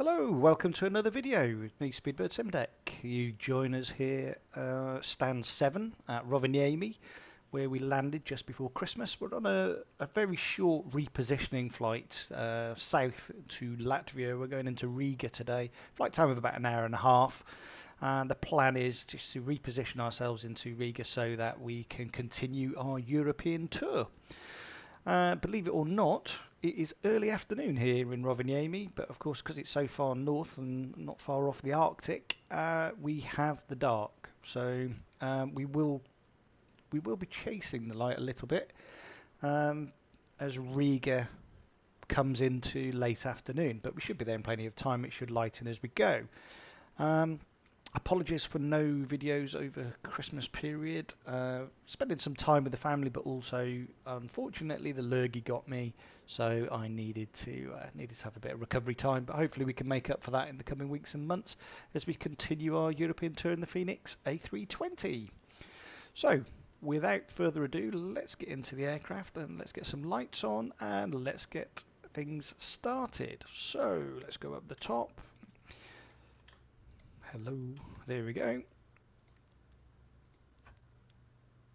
Hello, welcome to another video with me, Speedbird SimDeck. You join us here, stand 7 at Rovaniemi, where we landed just before Christmas. We're on a very short repositioning flight south to Latvia. We're going into Riga today. Flight time of about an hour and a half. And the plan is just to reposition ourselves into Riga so that we can continue our European tour. Believe it or not, it is early afternoon here in Rovaniemi, but of course because it's so far north and not far off the Arctic, we have the dark. So we will be chasing the light a little bit as Riga comes into late afternoon, but we should be there in plenty of time. It should lighten as we go. Apologies for no videos over Christmas period. Spending some time with the family, but also unfortunately the lurgy got me, so I needed to have a bit of recovery time. But hopefully we can make up for that in the coming weeks and months as we continue our European tour in the Fenix A320. So without further ado, let's get into the aircraft and let's get some lights on and let's get things started. So let's go up the top. Hello, there we go.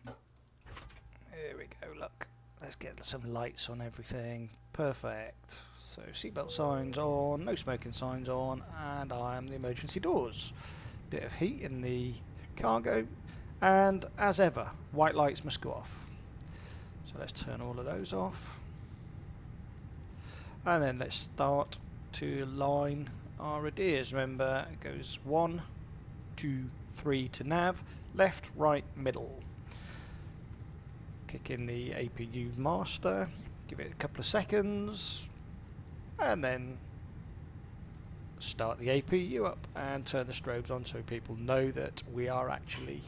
There we go, look. Let's get some lights on everything. Perfect. So seatbelt signs on, no smoking signs on, and I am the emergency doors. Bit of heat in the cargo, and as ever, white lights must go off. So let's turn all of those off. And then let's start to line our ideas. Remember, it goes 1, 2, 3 to nav, left, right, middle. Kick in the APU master, give it a couple of seconds, and then start the APU up and turn the strobes on so people know that we are actually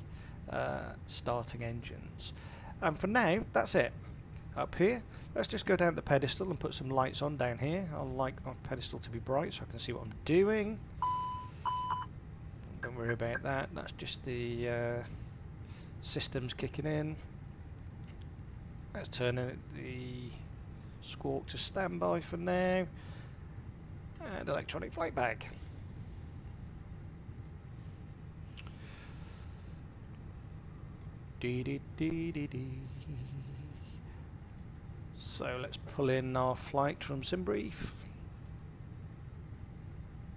starting engines. And for now, that's it. Up here, let's just go down the pedestal and put some lights on down here. I like my pedestal to be bright so I can see what I'm doing. Don't worry about that, that's just the systems kicking in. Let's turn the squawk to standby for now, and electronic flight bag. Dee dee dee dee dee. So let's pull in our flight from SimBrief.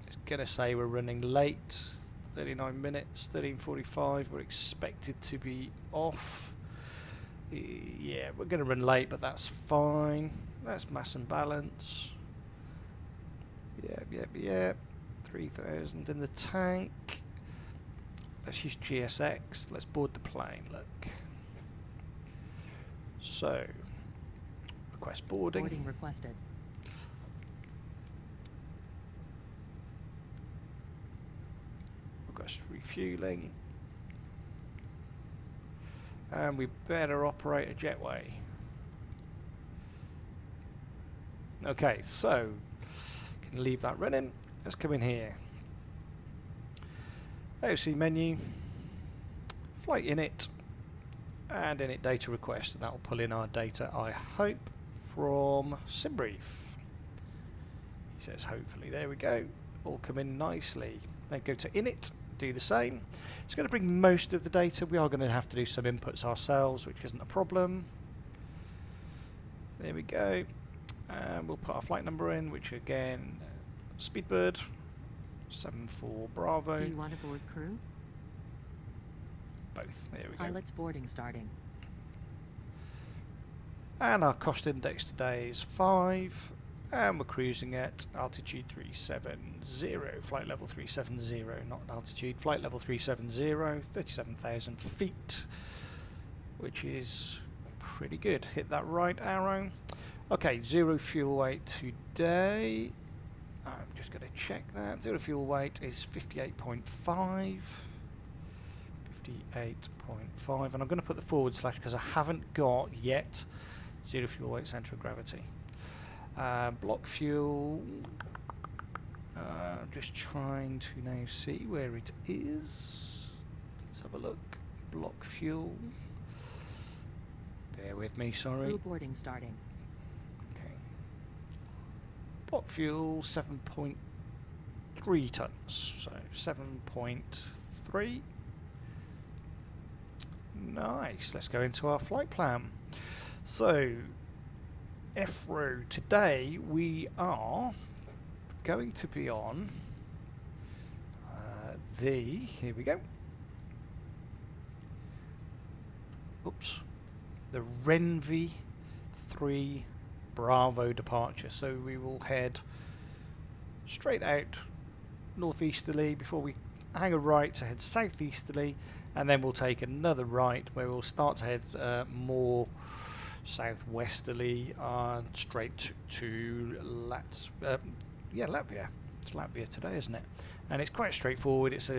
It's gonna say we're running late, 39 minutes, 13:45. We're expected to be off. Yeah, we're gonna run late, but that's fine. That's mass and balance. Yep. 3,000 in the tank. Let's use GSX. Let's board the plane. Look. So. Request boarding. Boarding requested. Request refueling. And we better operate a jetway. Okay, so can leave that running. Let's come in here. OC menu, flight init, and init data request, and that will pull in our data, I hope, from SimBrief. He says hopefully. There we go, all come in nicely. Then go to init, do the same. It's going to bring most of the data. We are going to have to do some inputs ourselves, which isn't a problem. There we go, and we'll put our flight number in, which again, Speedbird 74 Bravo. Do you want a board crew? Both. There we go. Pilot's boarding starting. And our cost index today is 5, and we're cruising at altitude 370, flight level 370, not altitude, flight level 370, 37,000 feet, which is pretty good. Hit that right arrow. Okay, zero fuel weight today. I'm just going to check that. Zero fuel weight is 58.5. 58.5, and I'm going to put the forward slash because I haven't got yet zero fuel weight center of gravity. Block fuel, just trying to now see where it is. Let's have a look. Block fuel, bear with me, sorry. Crew boarding starting. Okay. Block fuel 7.2 3 tons, so 7.3. Nice. Let's go into our flight plan. So, FRO, today we are going to be on here we go. Oops. The Renvi 3 Bravo departure. So we will head straight out northeasterly before we hang a right to head southeasterly, and then we'll take another right where we'll start to head more southwesterly straight to Latvia. It's Latvia today, isn't it? And it's quite straightforward. It's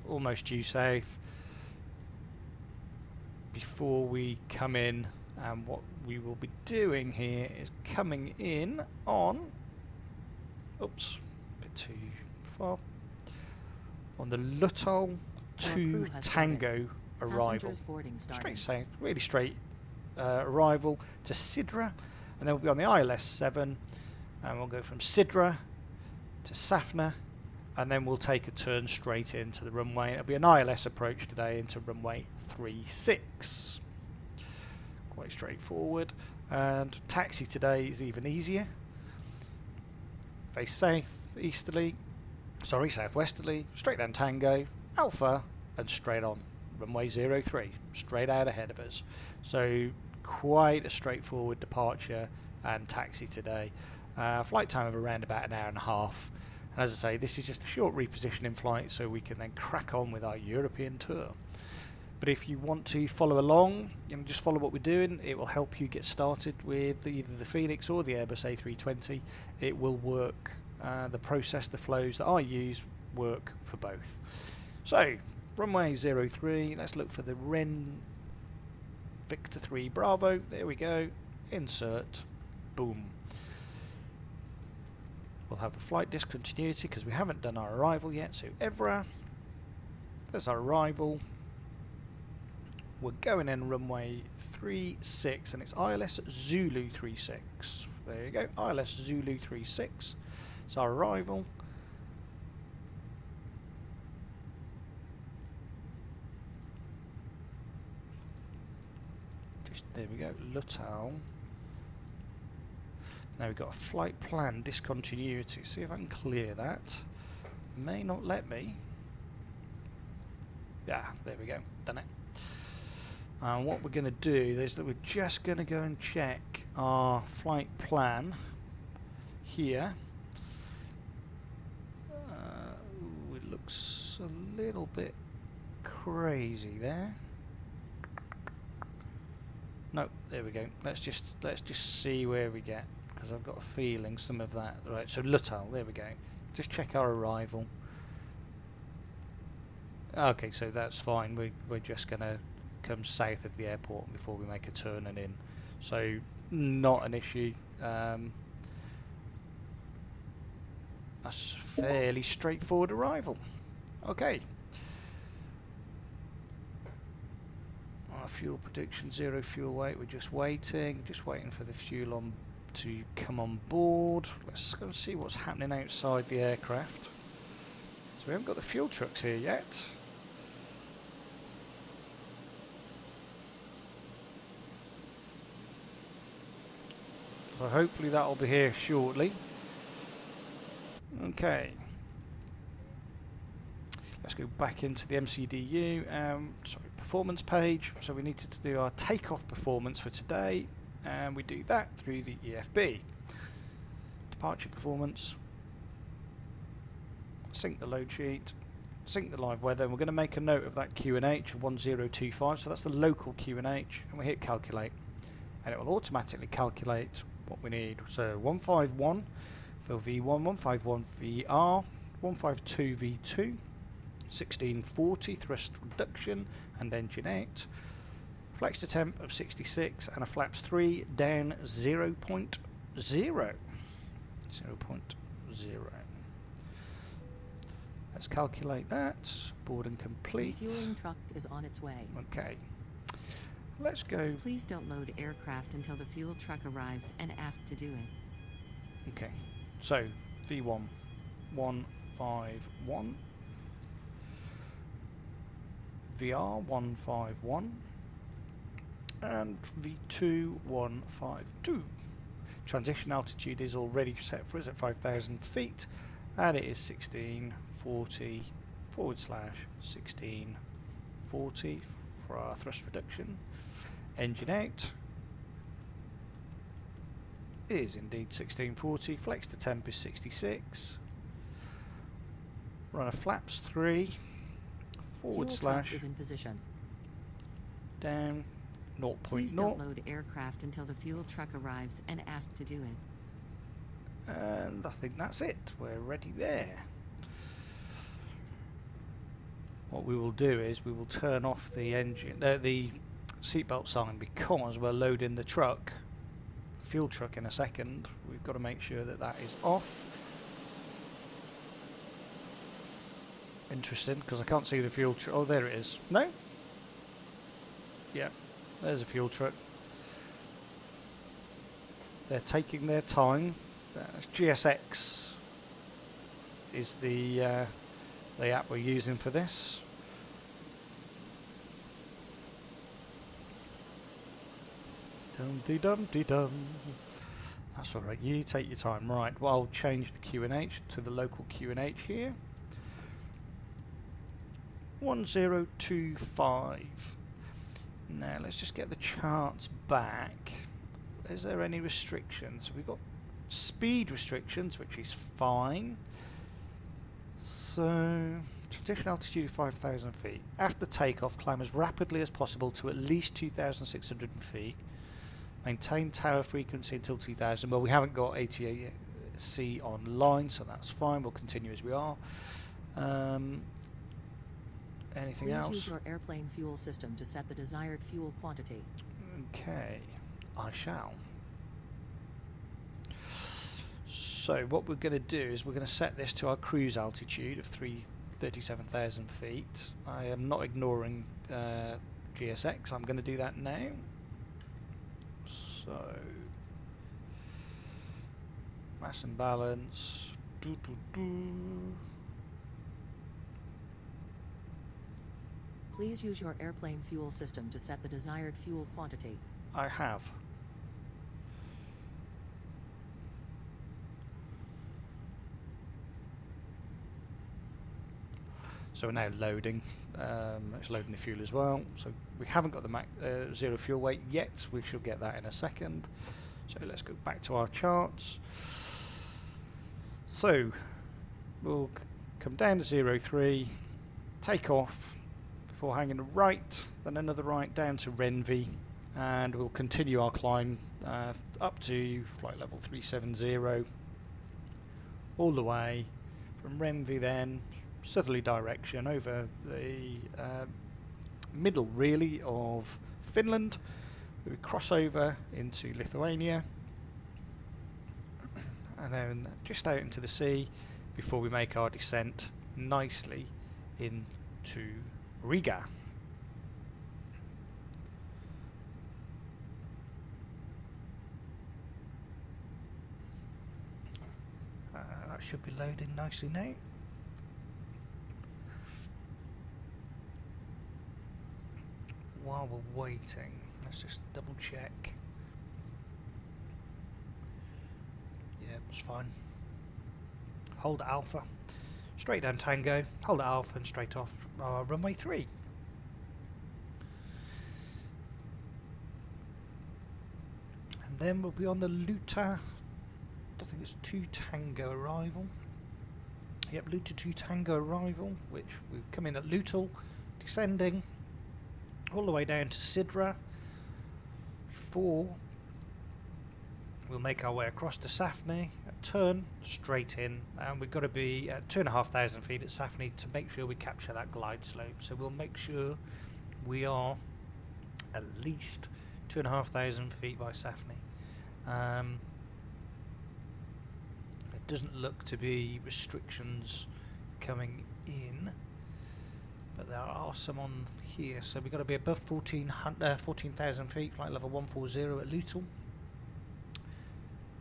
almost due south before we come in, and what we will be doing here is coming in on a bit too far, on the Lutol to Tango arrival, straight south, really straight arrival to Sidra, and then we'll be on the ILS-7, and we'll go from Sidra to Safna, and then we'll take a turn straight into the runway. It'll be an ILS approach today into runway 36. Quite straightforward. And taxi today is even easier. Face southwesterly, straight down Tango, Alpha, and straight on runway 03, straight out ahead of us. So quite a straightforward departure and taxi today. Flight time of around about an hour and a half. And as I say, this is just a short repositioning flight, so we can then crack on with our European tour. But if you want to follow along, just follow what we're doing. It will help you get started with either the Fenix or the Airbus A320. It will work. The process, the flows that I use work for both. So, runway 03, let's look for the Ren Victor 3 Bravo. There we go. Insert. Boom. We'll have a flight discontinuity because we haven't done our arrival yet. So Evra, there's our arrival. We're going in runway 36, and it's ILS Zulu 36. There you go, ILS Zulu 36. It's our arrival. There we go, Lutol. Now we've got a flight plan discontinuity. See if I can clear that. May not let me. Yeah, there we go, done it. And what we're going to do is that we're just going to go and check our flight plan here. It looks a little bit crazy there. No, there we go. Let's just see where we get, because I've got a feeling some of that. Right, so Lutol, there we go. Just check our arrival. Okay, so that's fine. We're just gonna come south of the airport before we make a turn and in. So not an issue. That's a fairly straightforward arrival. Okay. Our fuel prediction, 0 fuel weight. We're just waiting for the fuel on to come on board. Let's go and see what's happening outside the aircraft. So we haven't got the fuel trucks here yet. So hopefully that will be here shortly. Okay. Let's go back into the MCDU, performance page. So we needed to do our takeoff performance for today, and we do that through the EFB. Departure performance, sync the load sheet, sync the live weather, and we're going to make a note of that QNH of 1025, so that's the local QNH, and we hit calculate, and it will automatically calculate what we need. So 151 for V1, 151 VR, 152 V2, 1640 thrust reduction and engine out, flex to temp of 66, and a flaps 3 down 0.0. 0.0. Let's calculate that. Boarding complete. Refueling truck is on its way. Okay. Let's go. Please don't load aircraft until the fuel truck arrives and ask to do it. Okay. So V1 151 151, VR 151, and V2 152. Transition altitude is already set for us at 5,000 feet, and it is 1640 / 1640 for our thrust reduction. Engine out is indeed 1640, flex to temp is 66. Run a flaps 3 / Fuel truck is in position. down 0.0. Please don't load aircraft until the fuel truck arrives and ask to do it. And I think that's it. We're ready there. What we will do is we will turn off the engine, the seatbelt sign, because we're loading the truck, fuel truck, in a second. We've got to make sure that that is off. Interesting, because I can't see the fuel truck. Oh, there it is. No? Yeah, there's a fuel truck. They're taking their time. GSX is the app we're using for this. Dum-de-dum-de-dum. That's alright, you take your time. Right, well, I'll change the QNH to the local QNH here. 1025. Now let's just get the charts back. Is there any restrictions? We've got speed restrictions, which is fine. So, transition altitude 5,000 feet. After takeoff, climb as rapidly as possible to at least 2,600 feet. Maintain tower frequency until 2,000. Well, we haven't got ATC online, so that's fine. We'll continue as we are. Anything else? Please use your airplane fuel system to set the desired fuel quantity. Okay, I shall. So what we're going to do is we're going to set this to our cruise altitude of 37,000 feet. I am not ignoring GSX. I'm going to do that now. So mass and balance. Please use your airplane fuel system to set the desired fuel quantity. I have. So we're now loading. It's loading the fuel as well. So we haven't got the zero fuel weight yet. We shall get that in a second. So let's go back to our charts. So we'll come down to 03, take off before hanging a right, then another right down to Renvi, and we'll continue our climb up to flight level 370 all the way from Renvi, then southerly direction over the middle really of Finland. We cross over into Lithuania and then just out into the sea before we make our descent nicely into Riga. That should be loading nicely now. While we're waiting, let's just double check. Yeah, it's fine. Hold Alpha, straight down Tango, hold Alpha and straight off runway 3. And then we'll be on the Luta, I think it's 2 Tango arrival. Yep, Luta 2 Tango arrival, which we've come in at Lutal, descending all the way down to Sidra before we'll make our way across to Safny, turn straight in, and we've got to be at 2,500 feet at Safny to make sure we capture that glide slope. So we'll make sure we are at least 2,500 feet by Safny. It doesn't look to be restrictions coming in, but there are some on here, so we've got to be above 14,000 feet, flight level 140 at Lutal.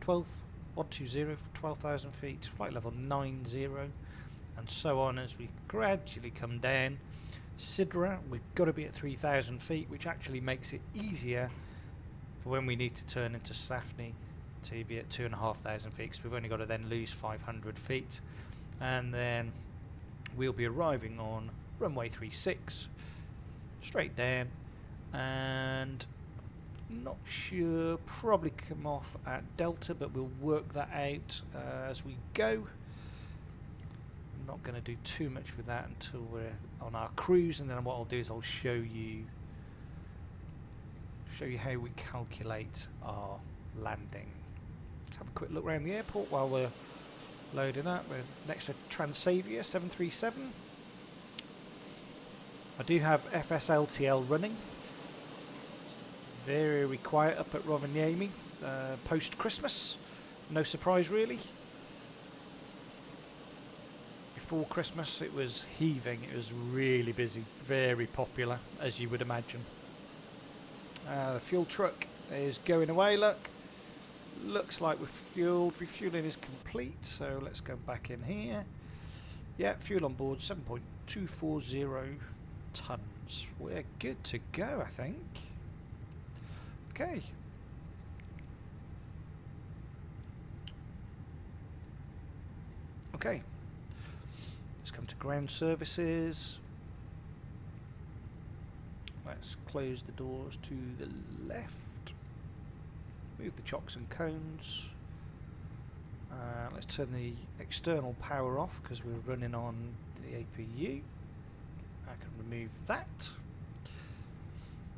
120 for 12,000 feet, flight level 90 and so on as we gradually come down. Sidra, we've got to be at 3,000 feet, which actually makes it easier for when we need to turn into Safny to be at 2,500 feet, because we've only got to then lose 500 feet, and then we'll be arriving on runway 36 straight down, and not sure, probably come off at Delta, but we'll work that out as we go. I'm not going to do too much with that until we're on our cruise, and then what I'll do is I'll show you how we calculate our landing. Let's have a quick look around the airport while we're loading up. We're next to Transavia 737. I do have FSLTL running. Very quiet up at Rovaniemi post Christmas. No surprise really. Before Christmas it was heaving, it was really busy, very popular as you would imagine. The fuel truck is going away, looks like we're fueled. Refueling is complete, so let's go back in here. Yeah, fuel on board 7.240 tons. We're good to go, I think. Okay. Okay. Let's come to ground services. Let's close the doors to the left. Move the chocks and cones. Let's turn the external power off because we're running on the APU. I can remove that.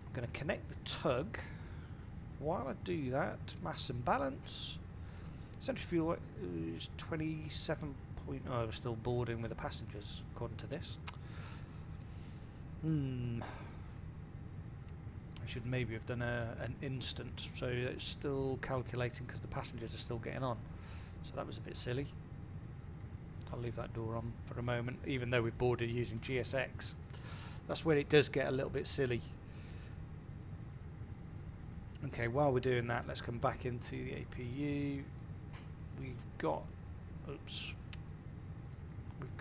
I'm going to connect the tug. While I do that, mass and balance. Central fuel is 27. Oh, we're still boarding with the passengers according to this. I should maybe have done an instant, so it's still calculating because the passengers are still getting on. So that was a bit silly. I'll leave that door on for a moment, even though we've boarded using GSX. That's where it does get a little bit silly. Okay, while we're doing that, let's come back into the APU. We've got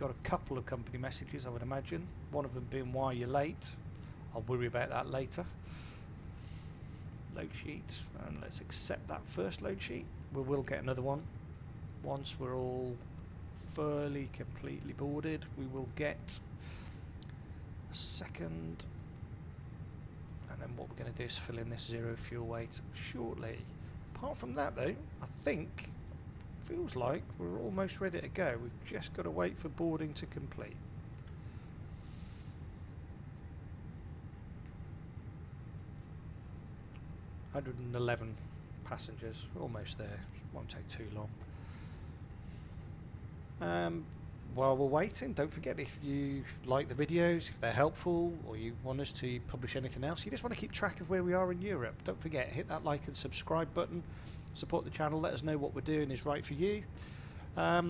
a couple of company messages, I would imagine. One of them being why you're late. I'll worry about that later. Load sheet, and let's accept that first load sheet. We will get another one once we're all fully completely boarded. We will get a second, and then what we're going to do is fill in this zero fuel weight shortly. Apart from that though, I think feels like we're almost ready to go. We've just got to wait for boarding to complete. $111 passengers, almost there. Won't take too long. While we're waiting, don't forget, if you like the videos, if they're helpful, or you want us to publish anything else, you just want to keep track of where we are in Europe, don't forget, hit that like and subscribe button. Support the channel, let us know what we're doing is right for you. Yeah,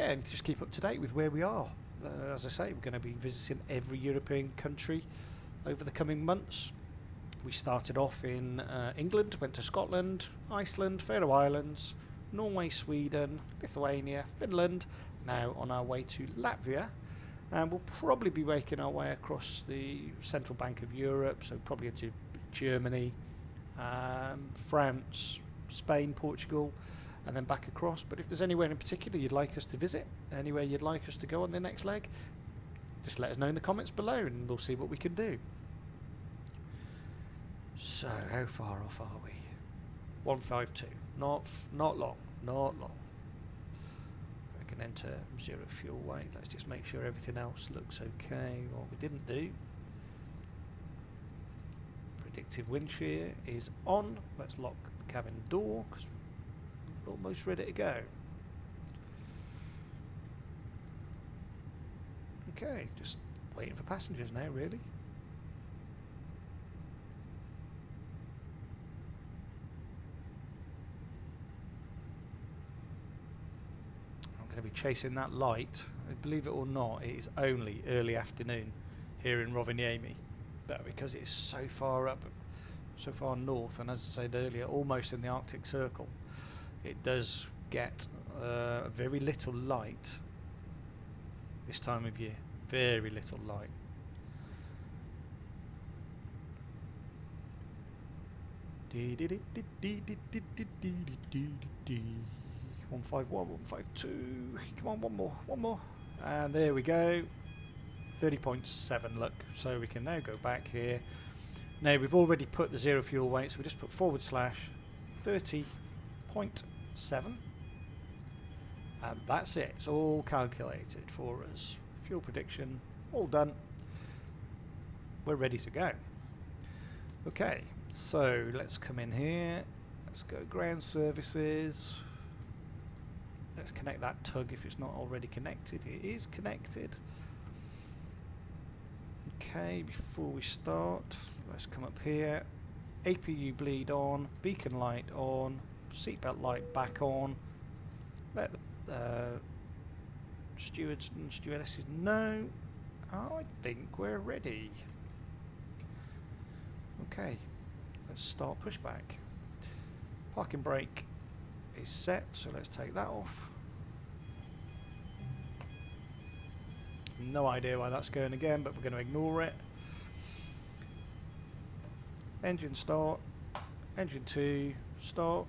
and just keep up to date with where we are. As I say, we're going to be visiting every European country over the coming months. We started off in England, went to Scotland, Iceland, Faroe Islands, Norway, Sweden, Lithuania, Finland, now on our way to Latvia, and we'll probably be making our way across the Central Bank of Europe, so probably into Germany, France, Spain, Portugal, and then back across. But if there's anywhere in particular you'd like us to visit, anywhere you'd like us to go on the next leg, just let us know in the comments below and we'll see what we can do. So how far off are we? 152. Not long. Not long. I can enter zero fuel weight. Let's just make sure everything else looks okay. What we didn't do. Predictive wind shear is on. Let's lock the cabin door because we're almost ready to go. Okay, just waiting for passengers now, really. I'm going to be chasing that light. Believe it or not, it is only early afternoon here in Rovaniemi, but because it's so far up, so far north, and as I said earlier, almost in the Arctic Circle, it does get very little light this time of year. Very little light. One five one, 152. Come on, one more, and there we go. 30.7. Look, so we can now go back here. Now we've already put the zero fuel weight, so we just put /30.7, and that's it. It's all calculated for us. Fuel prediction, all done. We're ready to go. Okay, so let's come in here. Let's go ground services. Let's connect that tug if it's not already connected. It is connected. Okay, before we start, let's come up here. APU bleed on, beacon light on, seatbelt light back on. Let the stewards and stewardesses know. I think we're ready. Okay, let's start pushback. Parking brake is set, so let's take that off. No idea why that's going again, but we're going to ignore it. Engine start, engine 2, start.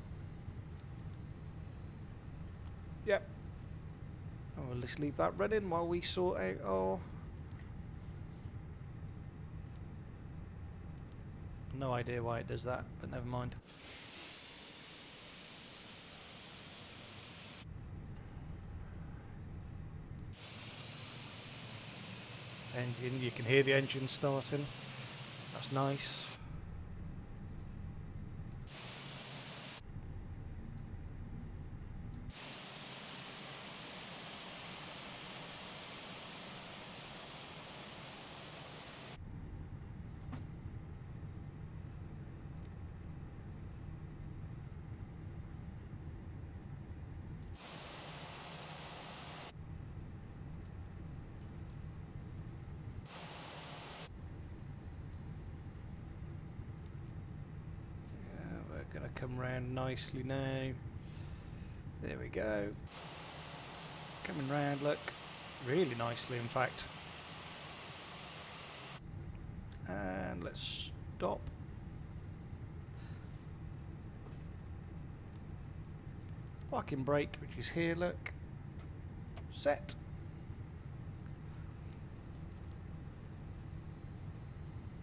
Yep. Oh, let's leave that running while we sort out our... No idea why it does that, but never mind. Engine, you can hear the engine starting. That's nice. Gonna come round nicely now. There we go. Coming round, look, really nicely in fact. And let's stop. Parking brake, which is here, look. Set.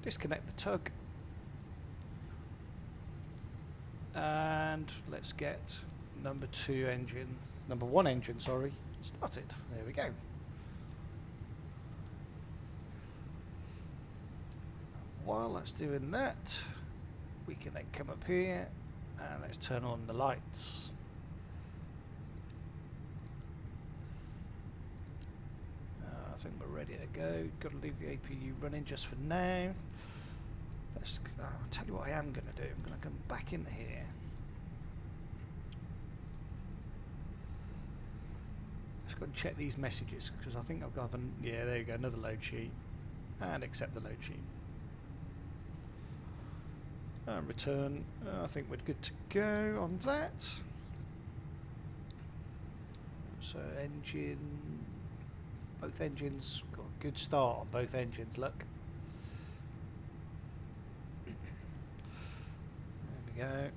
Disconnect the tug. And let's get number 1 engine, sorry, started. There we go. While that's doing that, we can then come up here and let's turn on the lights. I think we're ready to go. Got to leave the APU running just for now. I'll tell you what I am going to do. I'm going to come back in here. Let's go and check these messages because I think I've got yeah, there you go, another load sheet, and accept the load sheet. And return. I think we're good to go on that. So both engines got a good start on both engines. Look. Go.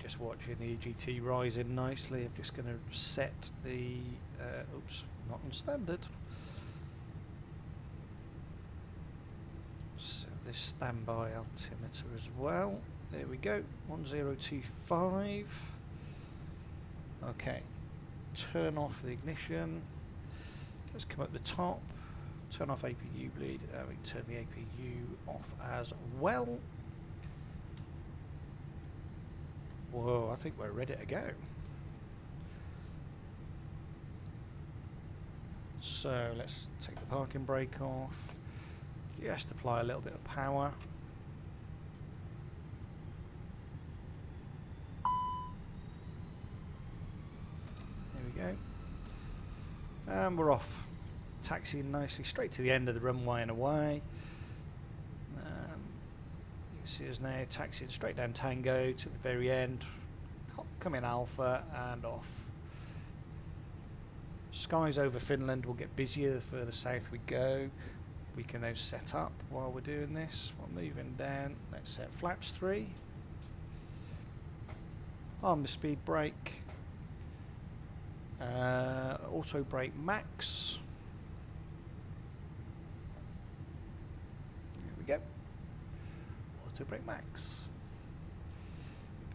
Just watching the EGT rising nicely. I'm just going to set the oops, not on standard. Set this standby altimeter as well. There we go. 1025. Okay. Turn off the ignition. Let's come up the top. Turn off APU bleed, we can turn the APU off as well. Whoa, I think we're ready to go. So let's take the parking brake off. Just apply a little bit of power. There we go. And we're off. Taxiing nicely straight to the end of the runway and away. You can see us now taxiing straight down Tango to the very end. come in alpha and off. Skies over Finland will get busier the further south we go. We can now set up while we're doing this. We're moving down. Let's set flaps 3. Arm the speed brake. Auto brake max. There we go. Auto brake max.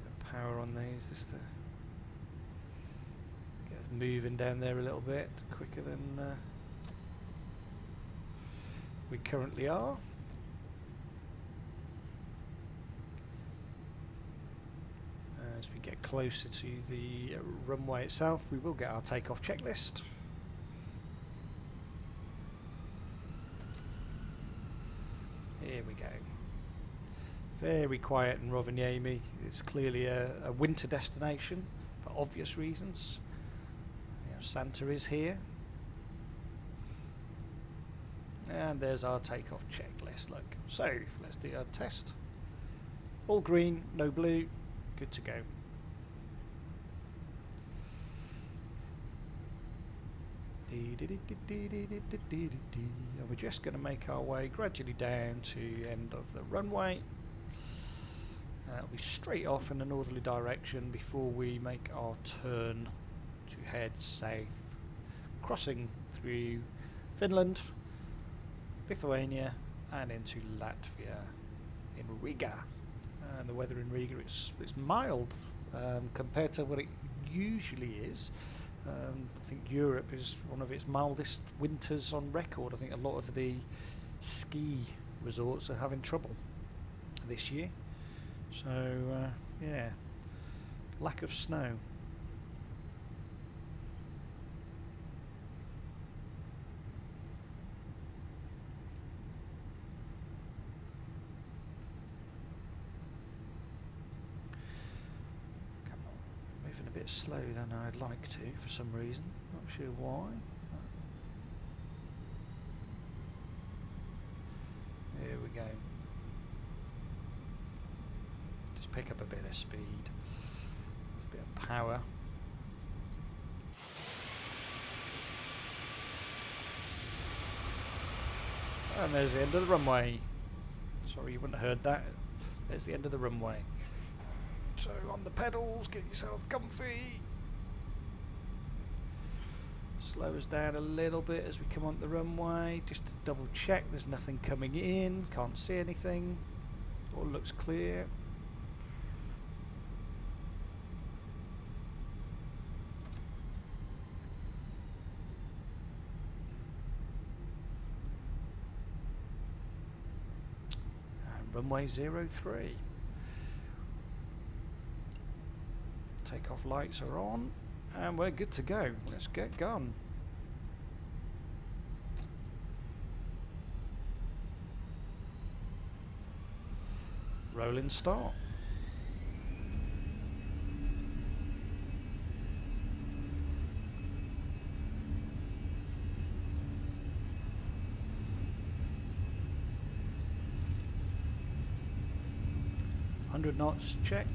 Bit of power on these just to get us moving down there a little bit quicker than we currently are. As we get closer to the runway itself, we will get our takeoff checklist. Here we go. Very quiet in Rovaniemi. It's clearly a winter destination for obvious reasons. You know, Santa is here. And there's our takeoff checklist, look. So, let's do our test. All green, no blue, good to go. And we're just going to make our way gradually down to the end of the runway. It'll be straight off in a northerly direction before we make our turn to head south, crossing through Finland, Lithuania and into Latvia in Riga. And the weather in Riga it's mild compared to what it usually is. I think Europe is one of its mildest winters on record. I think a lot of the ski resorts are having trouble this year. So yeah, lack of snow. Slow than I'd like to for some reason, not sure why. Here we go. Just pick up a bit of speed, a bit of power. And there's the end of the runway. Sorry you wouldn't have heard that. There's the end of the runway. So on the pedals, get yourself comfy. Slow us down a little bit as we come onto the runway, just to double check there's nothing coming in, can't see anything, all looks clear. And runway 03. Takeoff lights are on and we're good to go. Let's get going. Rolling start. $100 knots, check.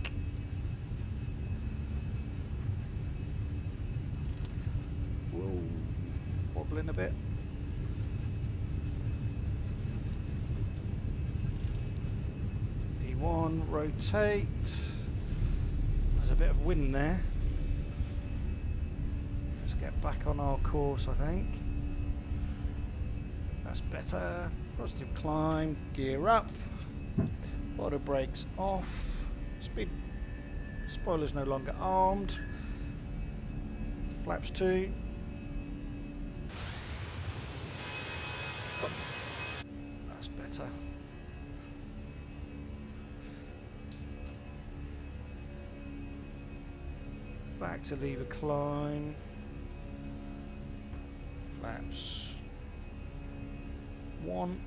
Whoa, wobbling a bit. E1, rotate. There's a bit of wind there. Let's get back on our course, I think. That's better. Positive climb, gear up. Water brakes off. Speed. Spoiler's no longer armed. Flaps 2. That's better. Back to lever climb. Flaps 1.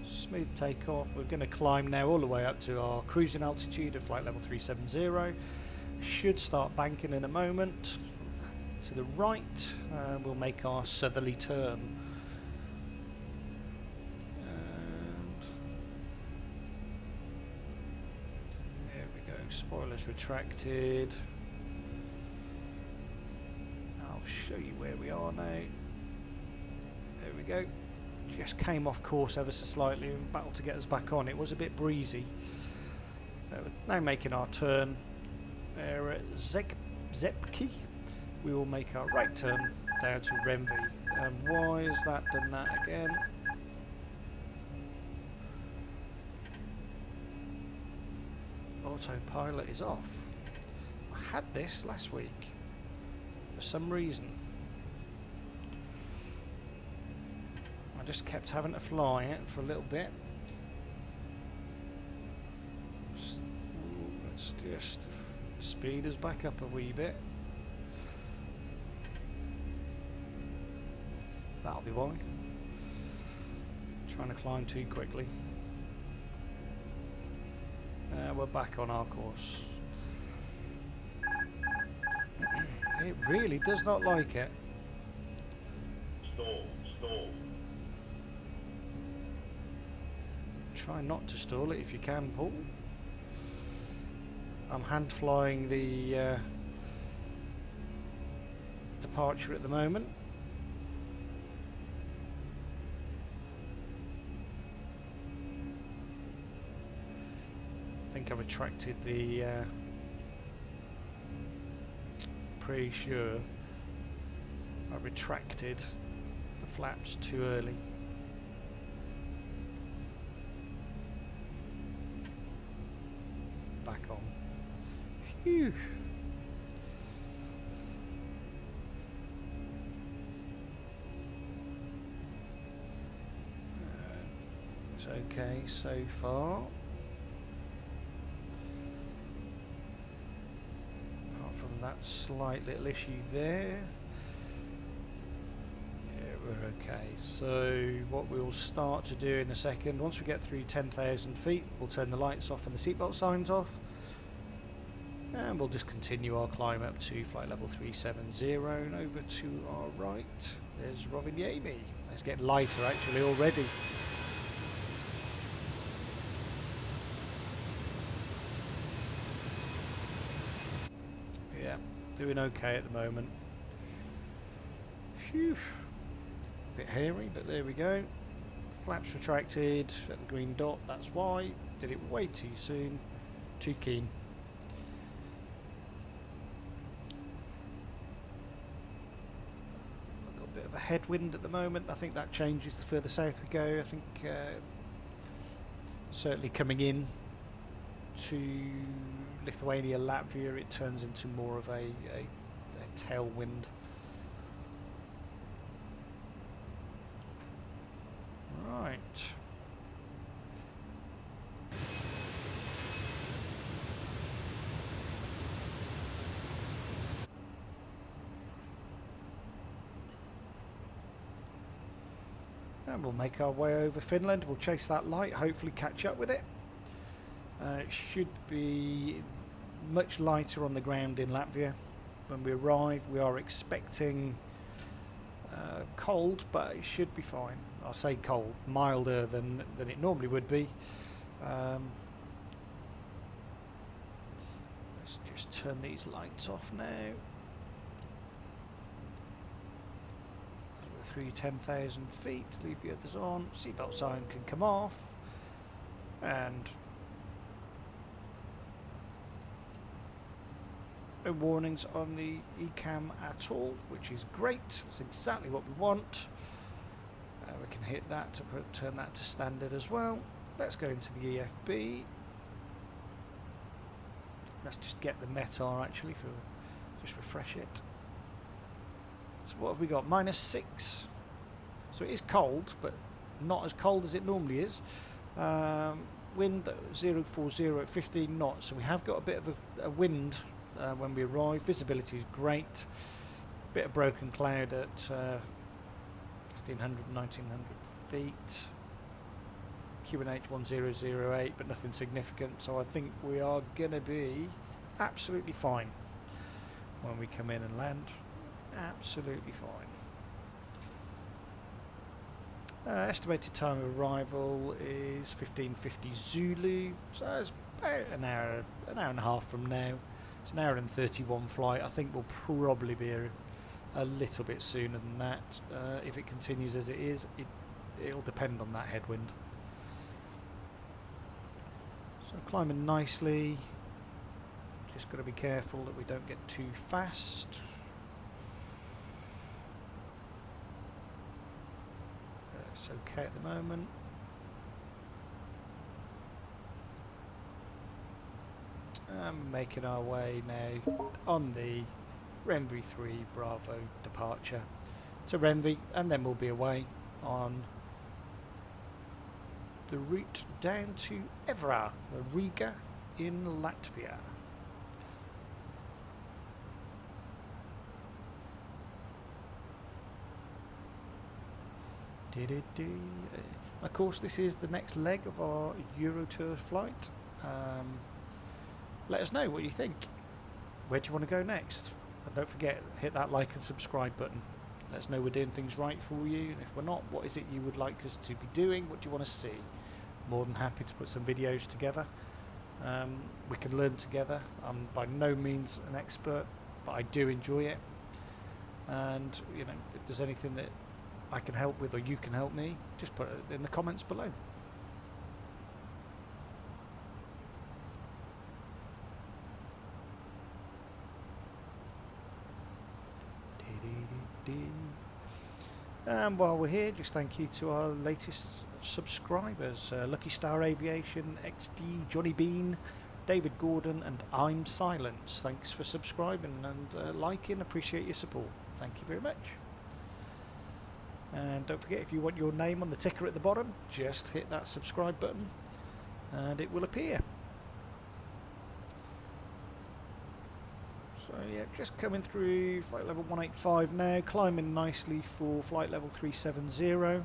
Smooth takeoff. We're going to climb now all the way up to our cruising altitude of flight level 370. Should start banking in a moment. To the right, we'll make our southerly turn. And spoilers retracted. I'll show you where we are now. There we go. Just came off course ever so slightly and battled to get us back on. It was a bit breezy. Now making our turn. We're at Zepki. We will make our right turn down to Renvi. Why has that done that again? Autopilot is off. I had this last week for some reason. I just kept having to fly it for a little bit. Let's just speed us back up a wee bit. That'll be why. Trying to climb too quickly. We're back on our course. It really does not like it. Stall. Try not to stall it if you can, Paul. I'm hand flying the departure at the moment. I think I retracted the pretty sure I retracted the flaps too early. Back on. Phew. It's okay so far. That slight little issue there. Yeah, we're okay. So what we'll start to do in a second, once we get through 10,000 feet, we'll turn the lights off and the seatbelt signs off, and we'll just continue our climb up to flight level 370 and over to our right. There's Rovaniemi. It's getting lighter actually already. Doing okay at the moment. Phew. Bit hairy, but there we go. Flaps retracted at the green dot, that's why. Did it way too soon. Too keen. I've got a bit of a headwind at the moment. I think that changes the further south we go. I think certainly coming in to Lithuania, Latvia, it turns into more of a tailwind. Right. And we'll make our way over Finland. We'll chase that light, hopefully catch up with it. It should be much lighter on the ground in Latvia. When we arrive, we are expecting cold, but it should be fine. I'll say cold, milder than it normally would be. Let's just turn these lights off now. We're through 10,000 feet, leave the others on. Seatbelt sign can come off, and no warnings on the ECAM at all, which is great. That's exactly what we want. We can hit that to turn that to standard as well. Let's go into the EFB. Let's just get the METAR actually, for just refresh it. So what have we got? -6. So it is cold, but not as cold as it normally is. Wind 040 at 15 knots, so we have got a bit of a wind when we arrive. Visibility is great. Bit of broken cloud at 1500, 1900 feet. QNH 1008, but nothing significant. So I think we are going to be absolutely fine when we come in and land. Absolutely fine. Estimated time of arrival is 15:50 Zulu, so it's about an hour and a half from now. It's an hour and 31 flight. I think we'll probably be a little bit sooner than that. If it continues as it is, it'll depend on that headwind. So climbing nicely. Just got to be careful that we don't get too fast. It's okay at the moment. And making our way now on the Renvi 3 Bravo departure to Renvi, and then we'll be away on the route down to Evra, Riga in Latvia. Of course, this is the next leg of our Eurotour flight. Let us know what you think. Where do you want to go next? And don't forget, hit that like and subscribe button. Let us know we're doing things right for you. And if we're not, what is it you would like us to be doing? What do you want to see? More than happy to put some videos together. We can learn together. I'm by no means an expert, but I do enjoy it. And you know, if there's anything that I can help with, or you can help me, just put it in the comments below. And while we're here, just thank you to our latest subscribers, Lucky Star Aviation, XD, Johnny Bean, David Gordon and I'm Silence. Thanks for subscribing and liking. Appreciate your support. Thank you very much. And don't forget, if you want your name on the ticker at the bottom, just hit that subscribe button and it will appear. So yeah, just coming through flight level 185 now, climbing nicely for flight level 370.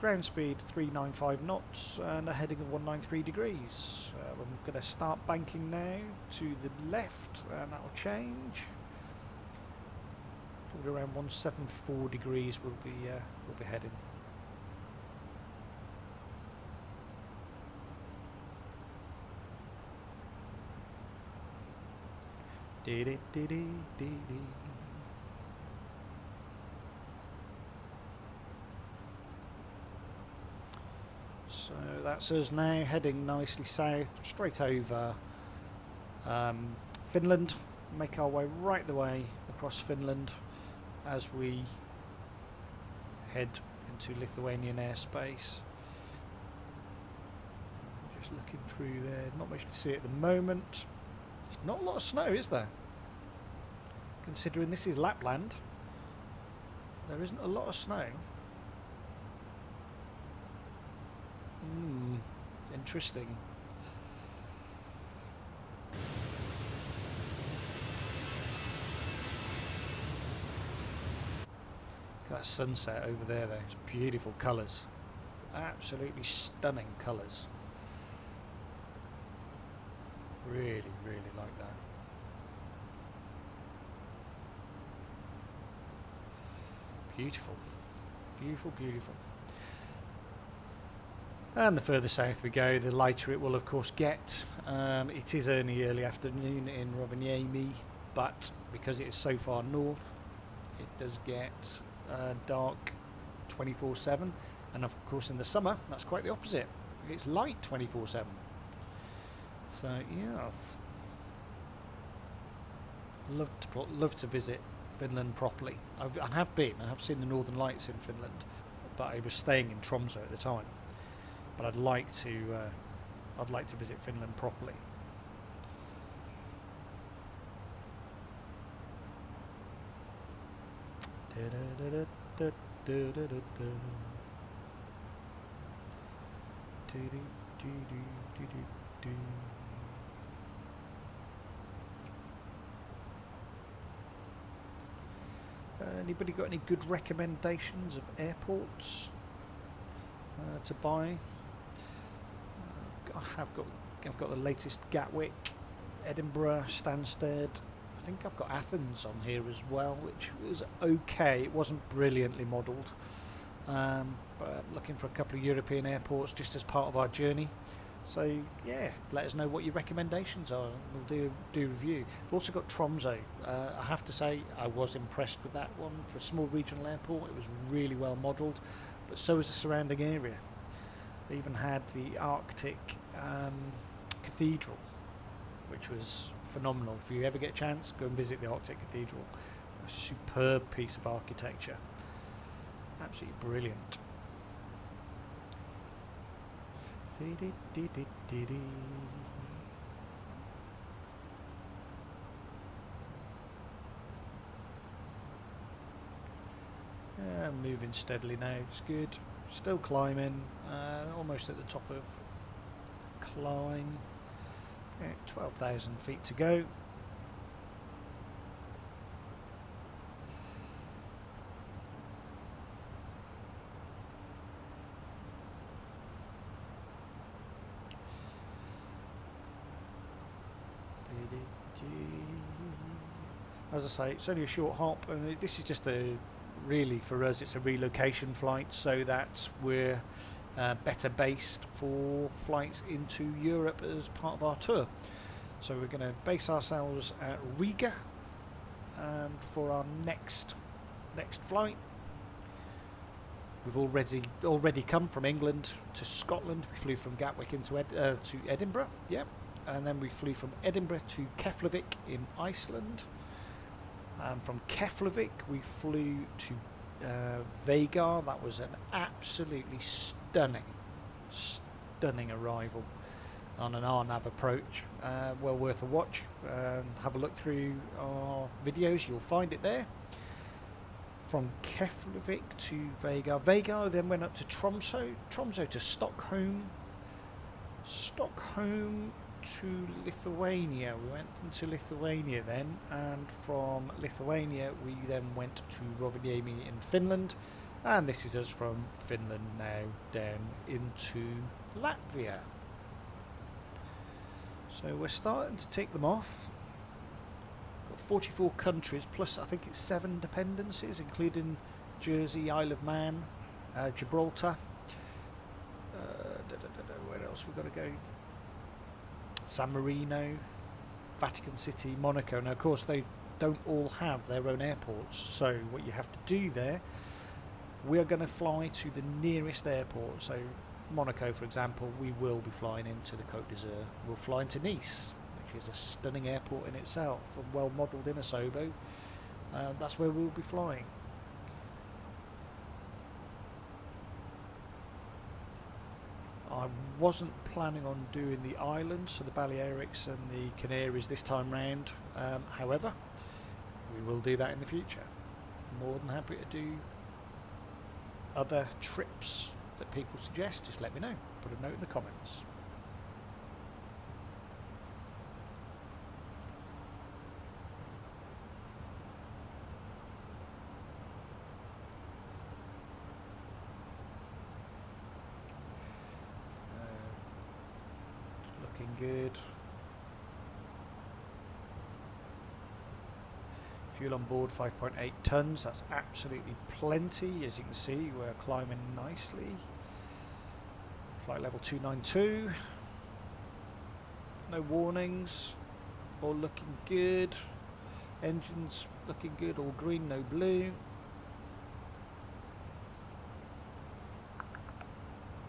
Ground speed 395 knots and a heading of 193 degrees. I'm going to start banking now to the left, and that'll change. Probably around 174 degrees we'll be heading. So that's us now heading nicely south, straight over Finland. Make our way right the way across Finland as we head into Lithuanian airspace. Just looking through there, not much to see at the moment. There's not a lot of snow, is there? Considering this is Lapland, there isn't a lot of snow. Interesting. Look at that sunset over there though, it's beautiful colours. Absolutely stunning colours. Really, really like that. Beautiful. Beautiful, beautiful. And the further south we go, the lighter it will of course get. It is only early afternoon in Rovaniemi, but because it is so far north, it does get dark 24/7. And of course in the summer, that's quite the opposite. It's light 24/7. So yes, love to visit Finland properly. I have seen the Northern Lights in Finland, but I was staying in Tromsø at the time. But I'd like to visit Finland properly. Anybody got any good recommendations of airports to buy? I've got the latest Gatwick, Edinburgh, Stansted, I think I've got Athens on here as well, which was okay. It wasn't brilliantly modelled, but I'm looking for a couple of European airports just as part of our journey. So yeah, let us know what your recommendations are. We'll do a review. We've also got Tromsø. I have to say I was impressed with that one. For a small regional airport, it was really well modelled, but so was the surrounding area. They even had the Arctic Cathedral, which was phenomenal. If you ever get a chance, go and visit the Arctic Cathedral. A superb piece of architecture. Absolutely brilliant. Moving steadily now, it's good. Still climbing, almost at the top of climb. 12,000 feet to go. As I say, it's only a short hop, and this is just really for us it's a relocation flight, so that we're better based for flights into Europe as part of our tour. So we're going to base ourselves at Riga, and for our next flight, we've already come from England to Scotland. We flew from Gatwick into to Edinburgh, yep, and then we flew from Edinburgh to Keflavik in Iceland. From Keflavik we flew to Vega. That was an absolutely stunning arrival on an RNAV approach. Well worth a watch. Have a look through our videos, you'll find it there. From Keflavik to Vega then went up to Tromsø to Stockholm to Lithuania. We went into Lithuania then, and from Lithuania we then went to Rovaniemi in Finland, and this is us from Finland now down into Latvia. So we're starting to tick them off. Got 44 countries plus I think it's 7 dependencies, including Jersey, Isle of Man, Gibraltar. Where else we've got to go? San Marino, Vatican City, Monaco. Now of course they don't all have their own airports, so what you have to do there, we are going to fly to the nearest airport. So Monaco, for example, we will be flying into the Côte d'Azur. We'll fly into Nice, which is a stunning airport in itself, and well modelled in Asobo. That's where we'll be flying. I wasn't planning on doing the islands, so the Balearics and the Canaries this time round. However, we will do that in the future. More than happy to do other trips that people suggest. Just let me know. Put a note in the comments. Good. Fuel on board 5.8 tons. That's absolutely plenty. As you can see, we're climbing nicely. Flight level 292. No warnings. All looking good. Engines looking good. All green, no blue.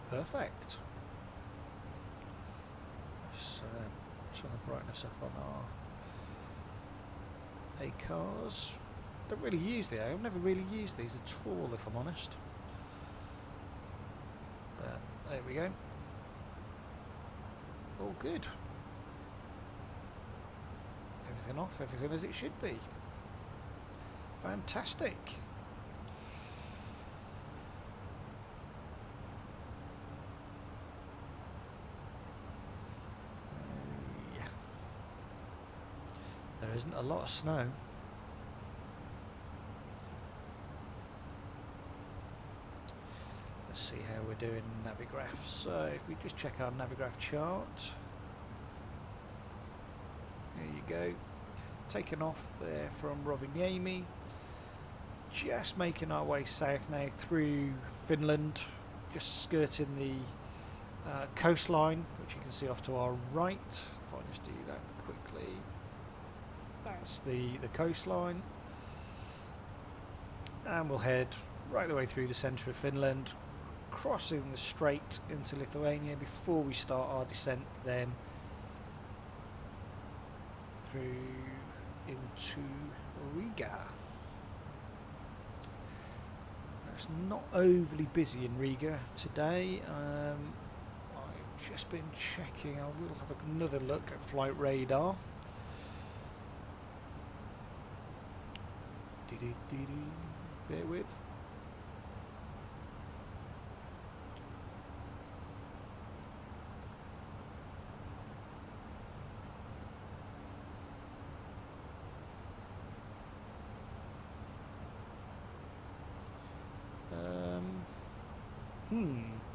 Perfect. Turn the brightness up on our A-cars. Don't really use the I've never really used these at all, if I'm honest. But there we go. All good. Everything off, everything as it should be. Fantastic. There isn't a lot of snow. Let's see how we're doing Navigraph. So if we just check our Navigraph chart. There you go. taken off there from Rovaniemi, just making our way south now through Finland, just skirting the coastline, which you can see off to our right. If I just do that quickly, that's the coastline, and we'll head right the way through the centre of Finland, crossing the strait into Lithuania before we start our descent then through into Riga. It's not overly busy in Riga today. I've just been checking. I will have another look at flight radar. Bear with.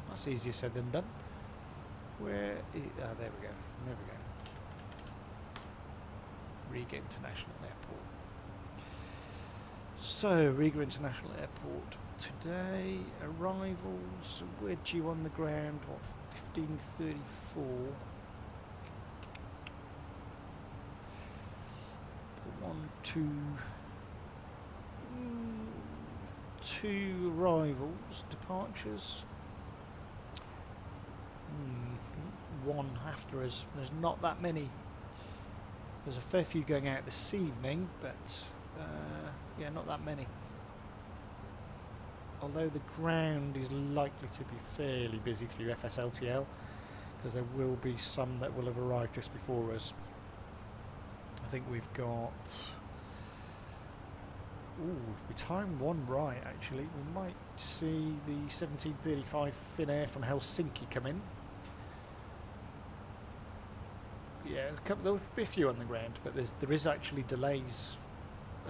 That's easier said than done. There we go. There we go. Riga International Airport. So, Riga International Airport today, arrivals, we're due on the ground, what, 15:34. Two arrivals, departures. One after us. There's not that many. There's a fair few going out this evening, but yeah, not that many. Although the ground is likely to be fairly busy through FSLTL, because there will be some that will have arrived just before us. I think we've got... Ooh, if we time one right, actually, we might see the 1735 Finnair from Helsinki come in. Yeah, there'll be a few on the ground, but there is actually delays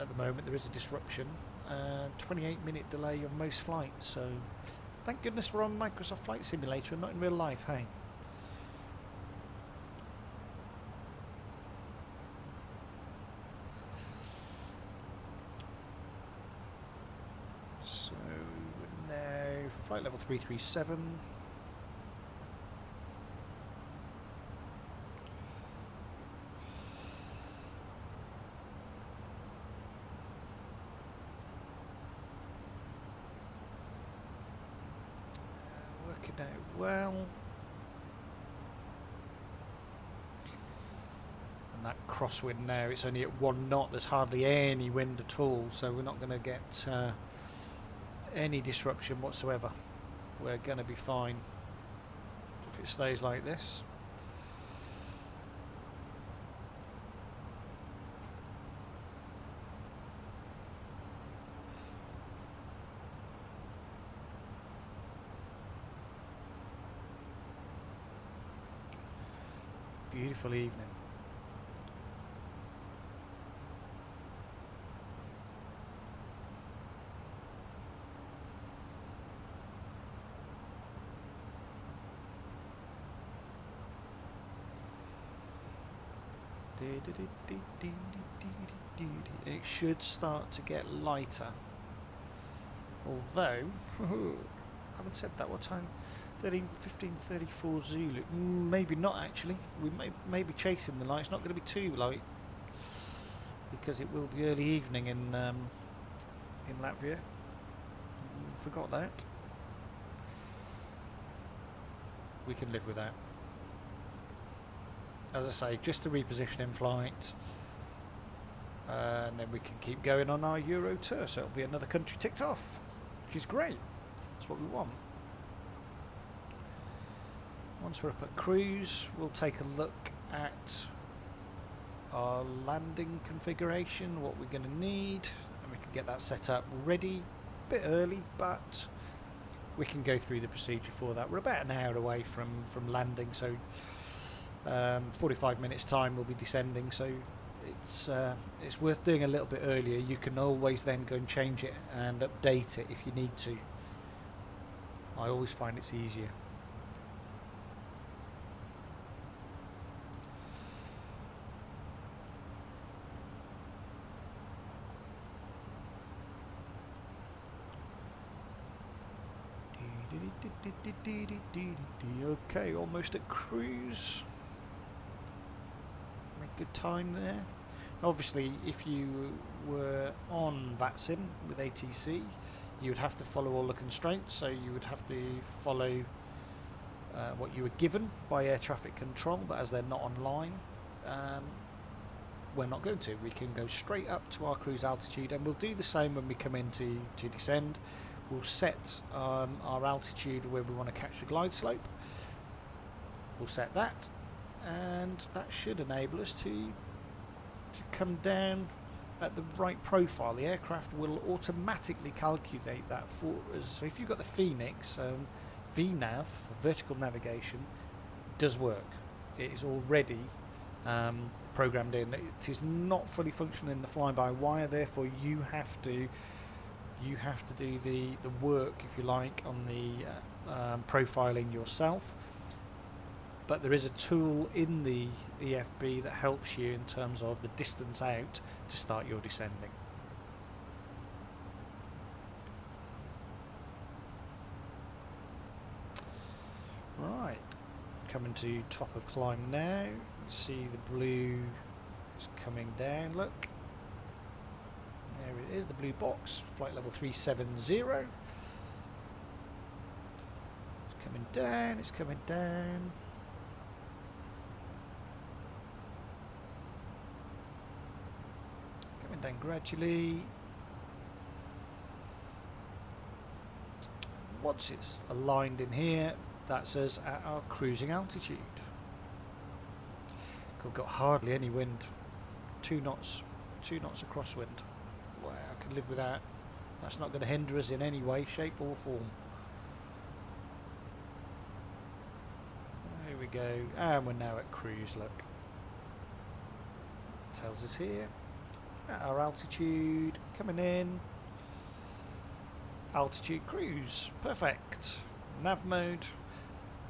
at the moment. There is a disruption. 28-minute delay on most flights, so thank goodness we're on Microsoft Flight Simulator and not in real life, hey? So we're now flight level 337. Working out well. And that crosswind now, it's only at 1 knot, there's hardly any wind at all, so we're not going to get any disruption whatsoever. We're going to be fine if it stays like this. Beautiful evening. It should start to get lighter. Although, having said that, what time? 15:34 Zulu. Maybe not actually. We may be chasing the light. It's not going to be too light because it will be early evening in Latvia. Forgot that. We can live with that. As I say, just a repositioning flight, and then we can keep going on our Euro tour. So it'll be another country ticked off, which is great. That's what we want. Once we're up at cruise, we'll take a look at our landing configuration, what we're going to need, and we can get that set up ready. A bit early, but we can go through the procedure for that. We're about an hour away from landing, so 45 minutes time we'll be descending, so it's worth doing a little bit earlier. You can always then go and change it and update it if you need to. I always find it's easier. Okay, almost at cruise. Make good time there. Obviously, if you were on VATSIM with ATC, you would have to follow all the constraints, so you would have to follow what you were given by air traffic control, but as they're not online, we're not going to. We can go straight up to our cruise altitude, and we'll do the same when we come in to descend. We'll set our altitude where we want to catch the glide slope. We'll set that, and that should enable us to come down at the right profile. The aircraft will automatically calculate that for us. So if you've got the Fenix, VNAV, vertical navigation, does work. It is already programmed in. It is not fully functional in the fly-by-wire, therefore you have to do the work, if you like, on the profiling yourself. But there is a tool in the EFB that helps you in terms of the distance out to start your descending. Right, coming to top of climb now. You see the blue is coming down, look. There it is, the blue box, flight level 370. It's coming down, it's coming down. Coming down gradually. Once it's aligned in here, that's us at our cruising altitude. We've got hardly any wind. 2 knots of crosswind. Wow, I can live with that. That's not going to hinder us in any way, shape or form. There we go, and we're now at cruise, look. It tells us here at our altitude, coming in, altitude cruise, perfect. Nav mode,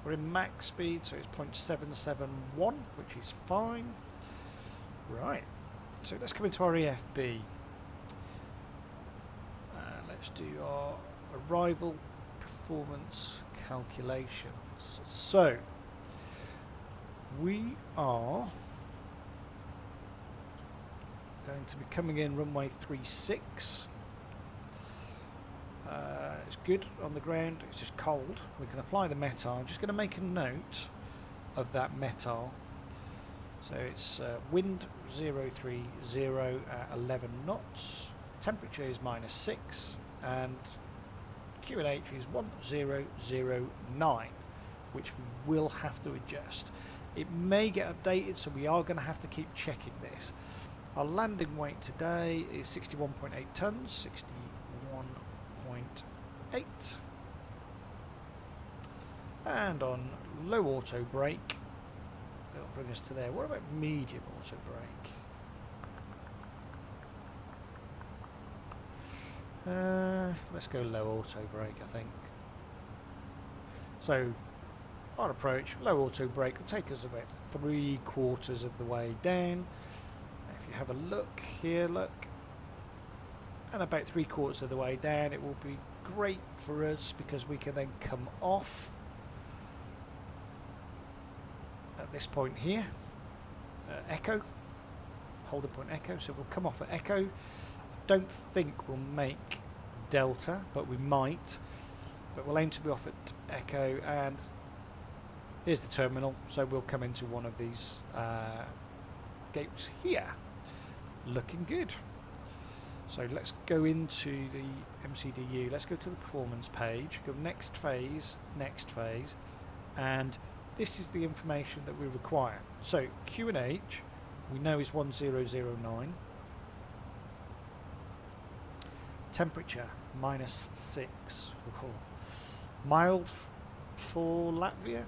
we're in max speed, so it's 0.771, which is fine. Right, so let's come into our EFB. Let's do our arrival performance calculations. So we are going to be coming in runway 36. It's good on the ground, it's just cold. We can apply the METAR. I'm just going to make a note of that METAR. So it's wind 030 at 11 knots, temperature is -6, and QNH is 1009, which we will have to adjust. It may get updated, so we are going to have to keep checking this. Our landing weight today is 61.8 tons, 61.8, and on low auto brake, it'll bring us to there. What about medium auto brake? Let's go low auto brake, I think. So on approach, low auto brake will take us about 3/4 of the way down. If you have a look here, look, and about 3/4 of the way down, it will be great for us because we can then come off at this point here, Echo, holding point Echo, so we'll come off at Echo. I don't think we'll make Delta, but we might, but we'll aim to be off at Echo, and here's the terminal, so we'll come into one of these gates here. Looking good. So let's go into the MCDU, let's go to the performance page, go next phase, and this is the information that we require. So QNH we know is 1009, temperature -6, mild for Latvia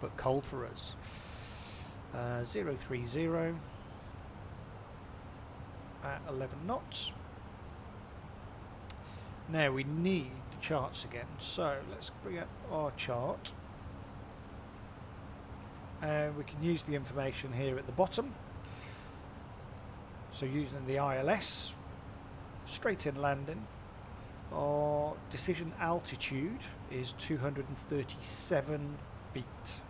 but cold for us, 030 at 11 knots. Now we need the charts again, so let's bring up our chart. We can use the information here at the bottom. So using the ILS, straight in landing, Our decision altitude is 237 feet.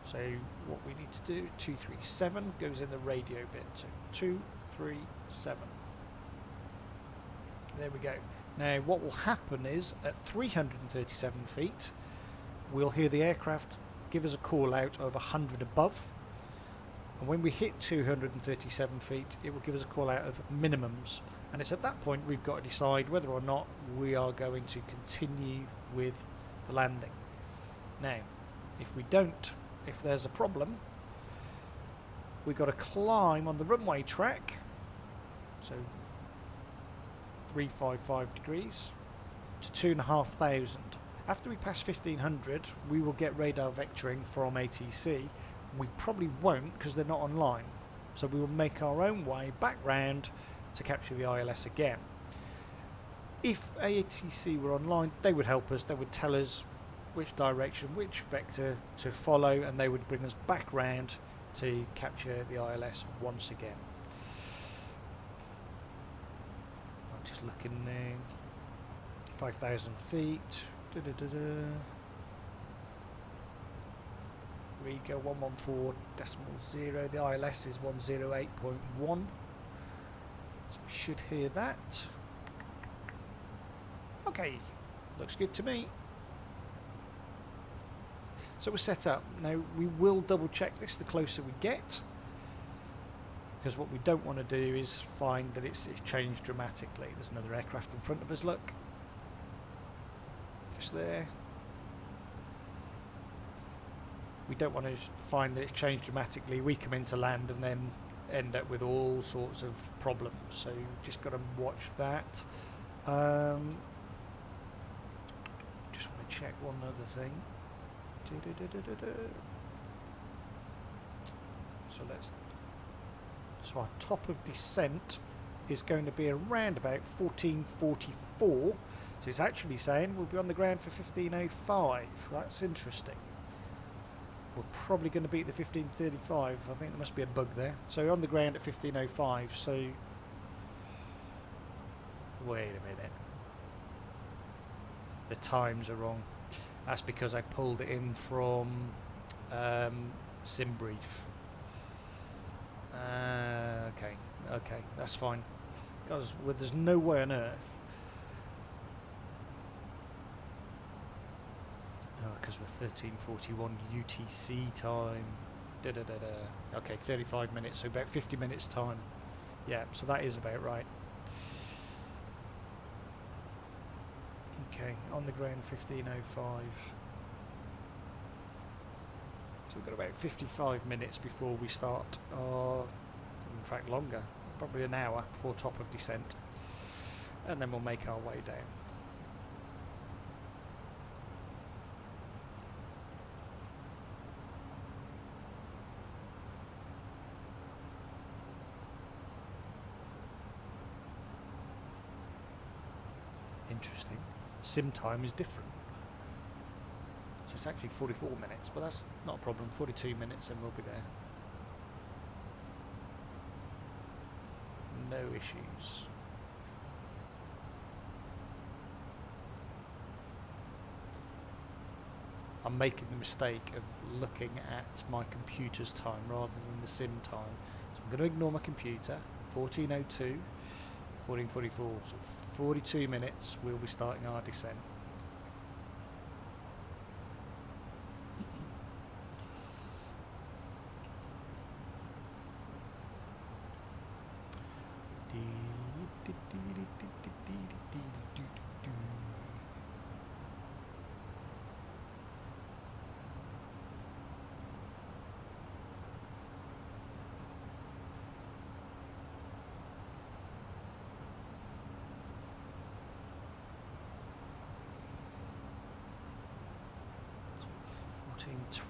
So what we need to do, 237 goes in the radio bit. So 237. There we go. Now what will happen is at 337 feet we'll hear the aircraft give us a call out of 100 above, and when we hit 237 feet it will give us a call out of minimums, and it's at that point we've got to decide whether or not we are going to continue with the landing. Now if there's a problem, we've got to climb on the runway track, so 355 degrees to 2,500. After we pass 1500 we will get radar vectoring from ATC. We probably won't because they're not online, so we will make our own way back round to capture the ILS again. If ATC were online, they would help us. They would tell us which direction, which vector to follow, and they would bring us back round to capture the ILS once again. I'm just looking now. 5,000 feet. Riga 114.0. The ILS is 108.1. So we should hear that. Okay, looks good to me. So we're set up. Now we will double check this the closer we get, because what we don't want to do is find that it's changed dramatically. There's another aircraft in front of us, look. Just there. We don't want to find that it's changed dramatically. We come into land and then end up with all sorts of problems. So just got to watch that. Just want to check one other thing. So our top of descent is going to be around about 1444. So it's actually saying we'll be on the ground for 1505. That's interesting. We're probably going to beat the 1535. I think there must be a bug there. So we're on the ground at 1505. So wait a minute. The times are wrong. That's because I pulled it in from SimBrief. Okay, that's fine. Because there's no way on earth. Because we're 13:41 UTC time. Okay, 35 minutes, so about 50 minutes time. Yeah, so that is about right. Okay, on the ground 1505. So we've got about 55 minutes before we start, in fact longer, probably an hour before top of descent. And then we'll make our way down. Interesting. Sim time is different. So it's actually 44 minutes, but that's not a problem. 42 minutes and we'll be there. No issues. I'm making the mistake of looking at my computer's time rather than the sim time. So I'm going to ignore my computer. 14:02, 14:44. So 42 minutes we'll be starting our descent.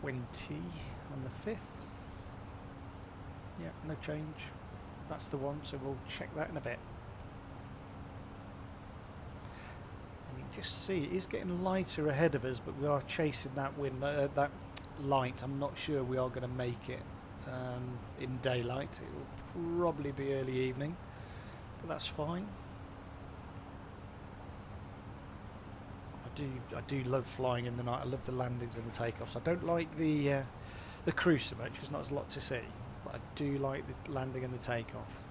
.20 on the 5th. Yeah, no change. That's the one, so we'll check that in a bit. And you can just see it is getting lighter ahead of us, but we are chasing that wind, that light. I'm not sure we are going to make it in daylight. It will probably be early evening, but that's fine. do love flying in the night. I love the landings and the takeoffs. I don't like the cruise so much. There's not as a lot to see, but I do like the landing and the takeoff.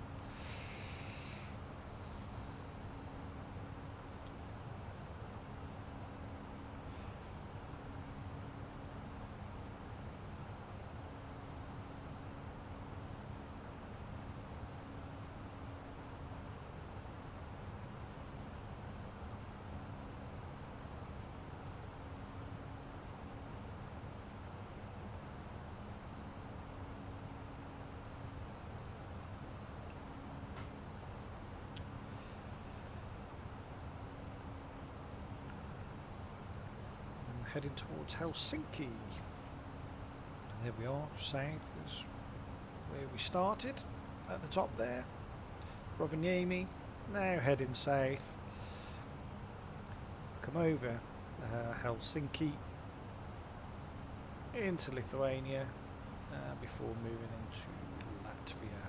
Heading towards Helsinki. And there we are, south is where we started, at the top there. Rovaniemi, now heading south. Come over Helsinki into Lithuania before moving into Latvia.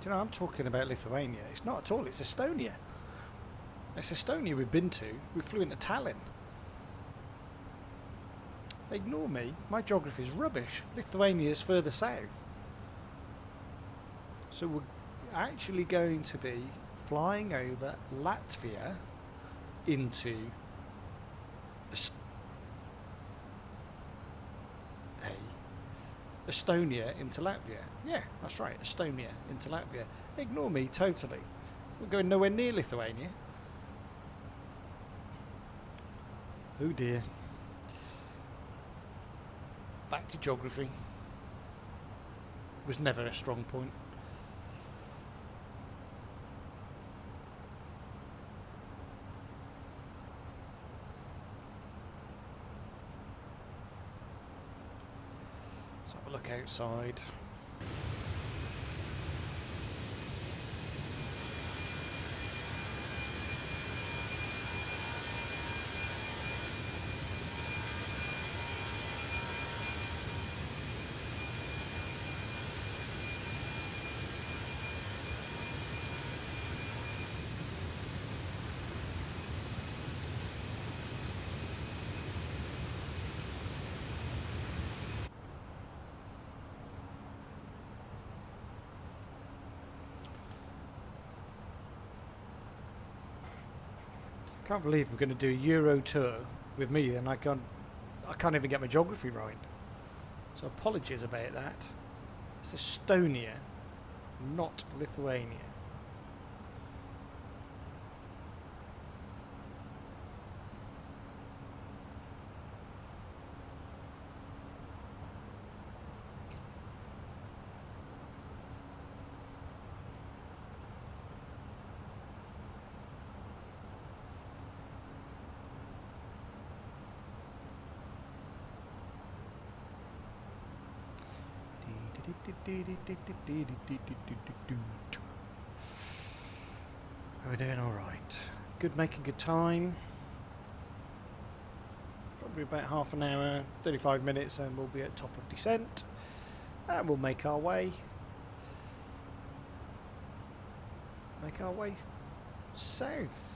Do you know, I'm talking about Lithuania. It's not at all, it's Estonia. It's Estonia we've been to. We flew into Tallinn. Ignore me, my geography is rubbish. Lithuania is further south. So we're actually going to be flying over Latvia into Estonia into Latvia. Yeah, that's right, Estonia into Latvia. Ignore me totally. We're going nowhere near Lithuania. Oh dear. Back to geography. Was never a strong point. Let's have a look outside. Can't believe we're going to do a Euro tour with me and I can't even get my geography right. So apologies about that. It's Estonia, not Lithuania. We're doing alright. Good, making good time. Probably about half an hour, 35 minutes, and we'll be at top of descent. And we'll make our way south.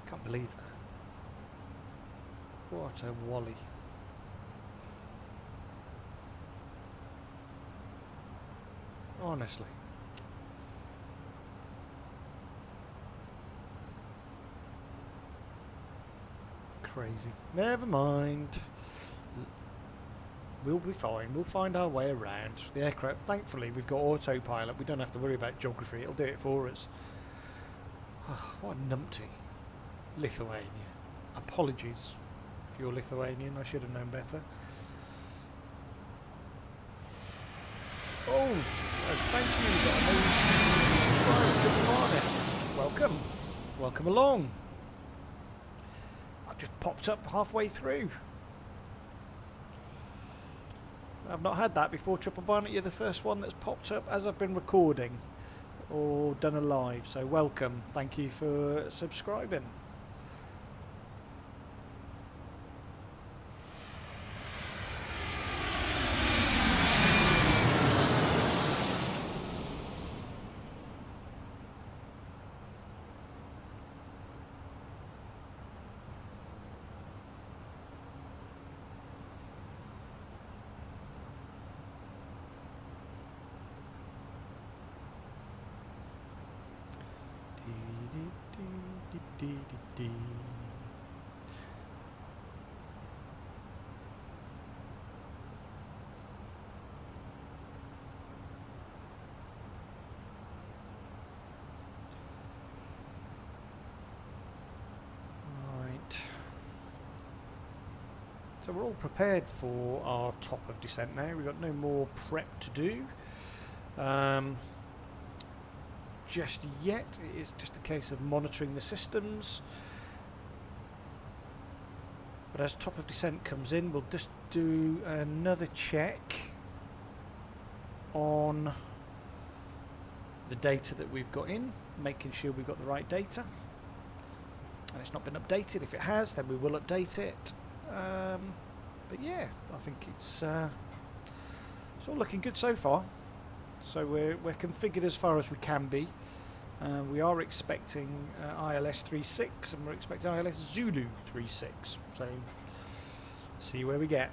Can't believe that. What a wally. Honestly. Crazy. Never mind. We'll be fine. We'll find our way around. The aircraft, thankfully, we've got autopilot. We don't have to worry about geography. It'll do it for us. Oh, what a numpty. Lithuania. Apologies if you're Lithuanian, I should have known better. Oh, thank you, got a new subscriber. Welcome. Welcome along. I just popped up halfway through. I've not had that before, Triple Barnet. You're the first one that's popped up as I've been recording or done a live, so welcome. Thank you for subscribing. So we're all prepared for our top of descent now. We've got no more prep to do just yet. It is just a case of monitoring the systems. But as top of descent comes in, we'll just do another check on the data that we've got in, making sure we've got the right data. And it's not been updated. If it has, then we will update it. But yeah, I think it's all looking good so far. So we're configured as far as we can be. We are expecting ILS 3.6 and we're expecting ILS Zulu 3.6. So see where we get.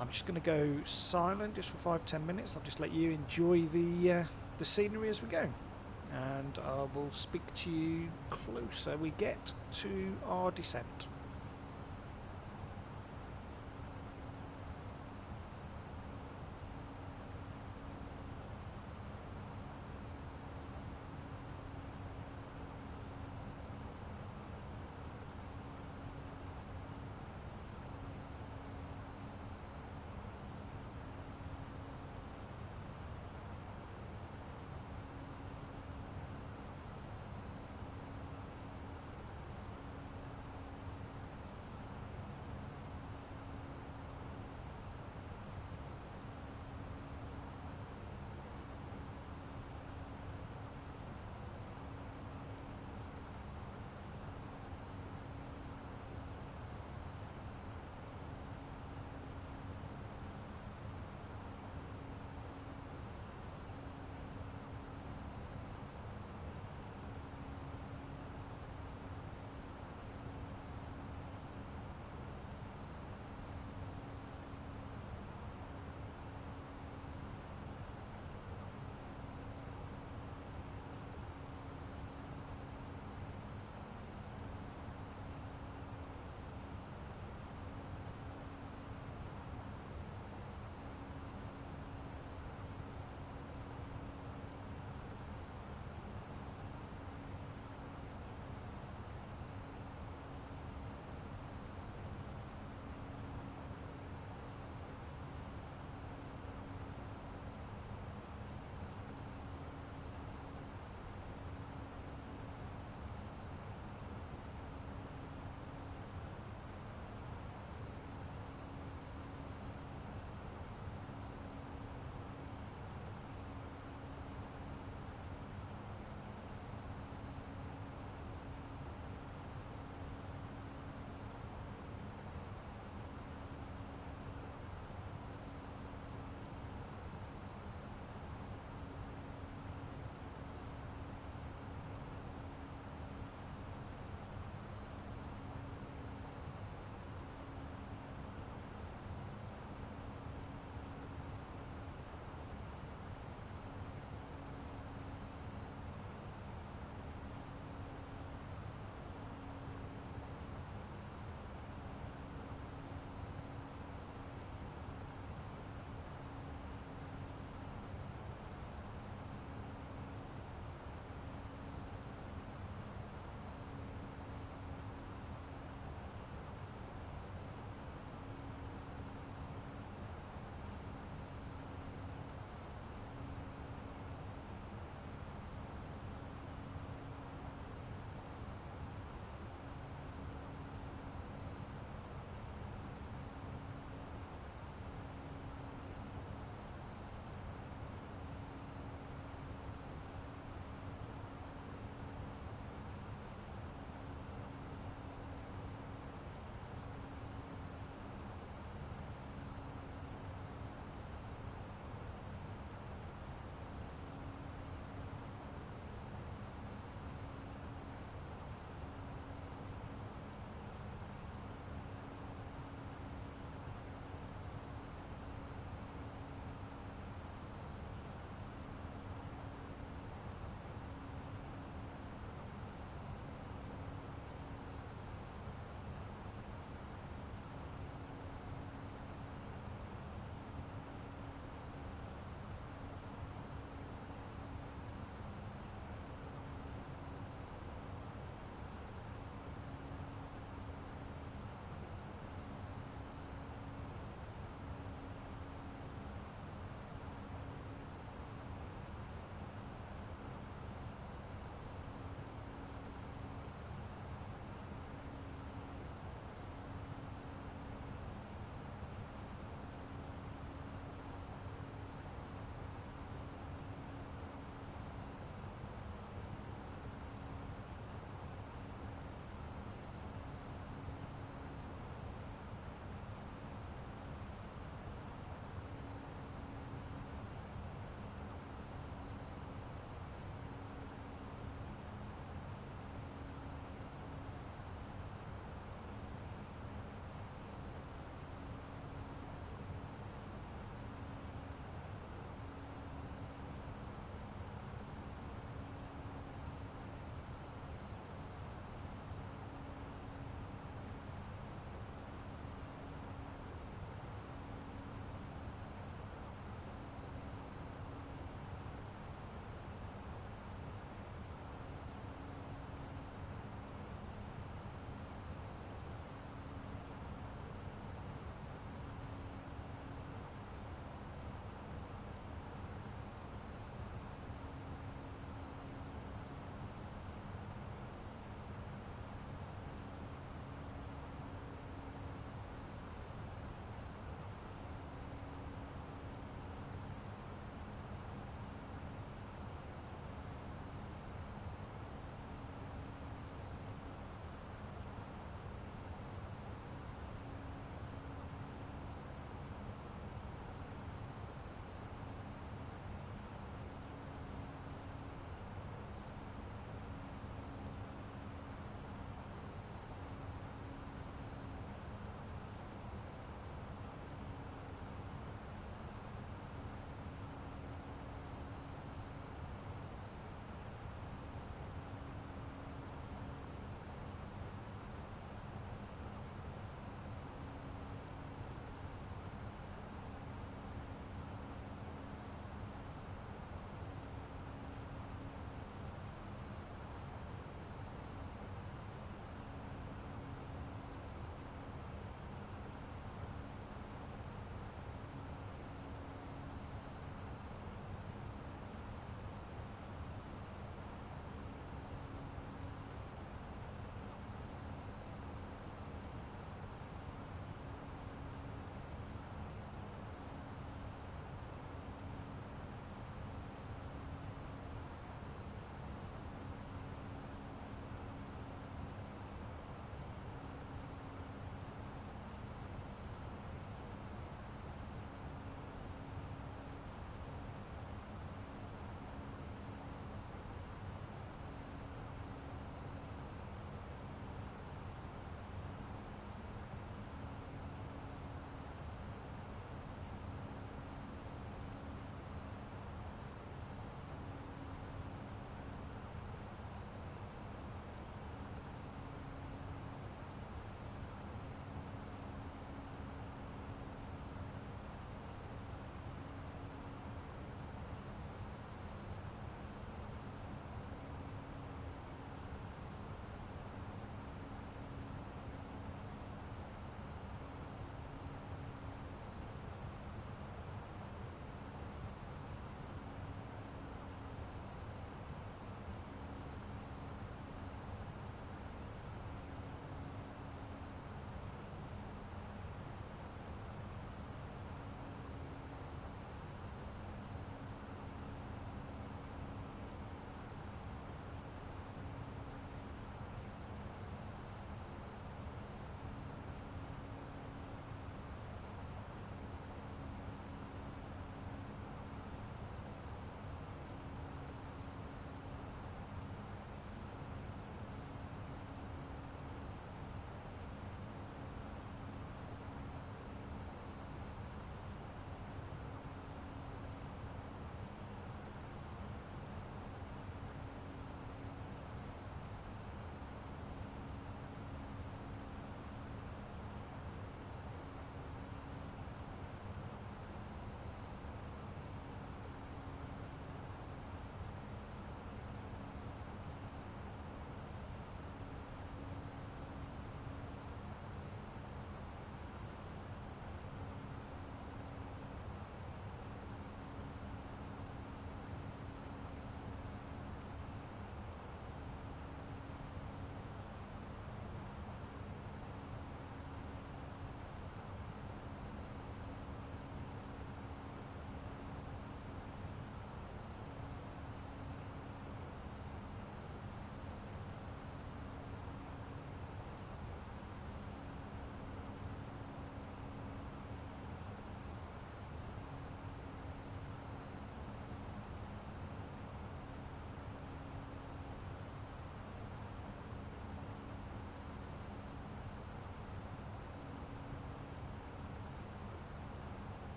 I'm just going to go silent just for 5-10 minutes. I'll just let you enjoy the scenery as we go. And I will speak to you closer we get to our descent.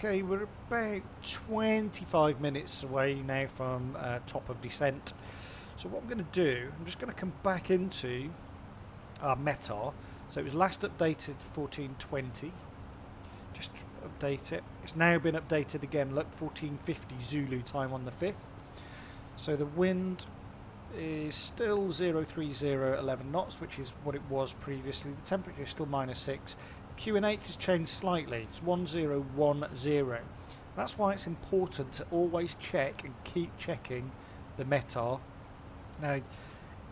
Okay, we're about 25 minutes away now from top of descent. So what I'm going to do, I'm just going to come back into our METAR. So it was last updated 1420. Just update it. It's now been updated again. Look, 1450 Zulu time on the 5th. So the wind is still 03011 knots, which is what it was previously. The temperature is still -6. QNH has changed slightly. It's 1010. That's why it's important to always check and keep checking the METAR. Now,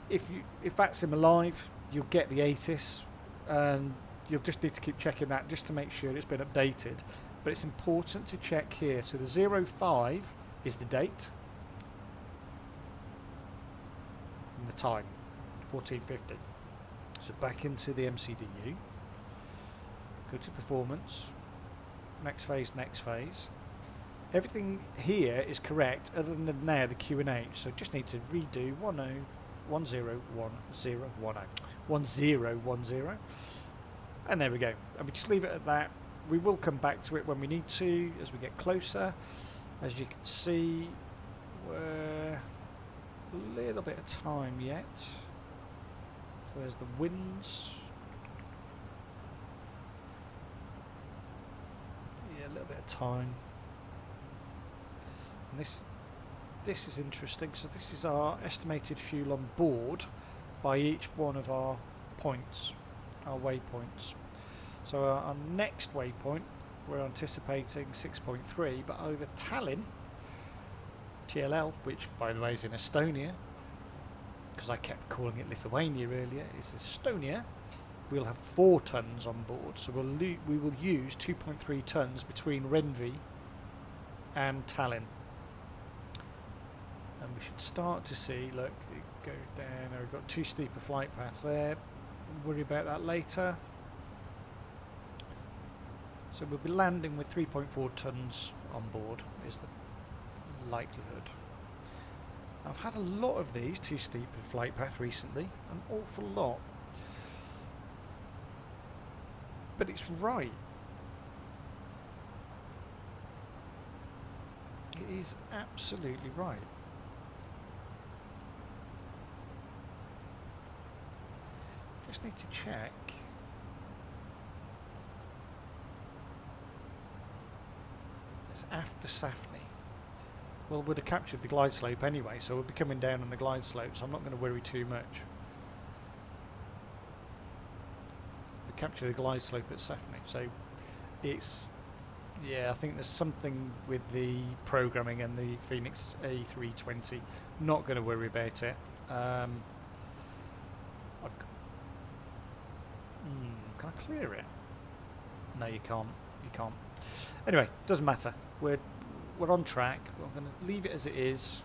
if that's him alive, you'll get the ATIS, and you'll just need to keep checking that just to make sure it's been updated. But it's important to check here. So the 05 is the date and the time, 1450. So back into the MCDU, go to performance, next phase, next phase. Everything here is correct other than now the QNH, so just need to redo 1010, and there we go. And we just leave it at that. We will come back to it when we need to as we get closer. As you can see, we're a little bit of time yet. So there's the winds. Yeah, a little bit of time. And this is interesting. So this is our estimated fuel on board by each one of our points, our waypoints. So our next waypoint, we're anticipating 6.3, but over Tallinn, TLL, which by the way is in Estonia, because I kept calling it Lithuania earlier, it's Estonia, we'll have 4 tons on board. So we will use 2.3 tons between Renvi and Tallinn. And we should start to see, look, it go down. We've got too steep a flight path there. We'll worry about that later. So we'll be landing with 3.4 tons on board is the likelihood. I've had a lot of these too steep a flight path recently, an awful lot. But it's right. It is absolutely right. Just need to check. It's after Safny. Well, we'd have captured the glide slope anyway, so we'll be coming down on the glide slope, so I'm not going to worry too much. We capture the glide slope at Safny, so it's, yeah, I think there's something with the programming and the Fenix A320. Not going to worry about it. Can I clear it? No, you can't. You can't. Anyway, doesn't matter. We're on track. I'm going to leave it as it is.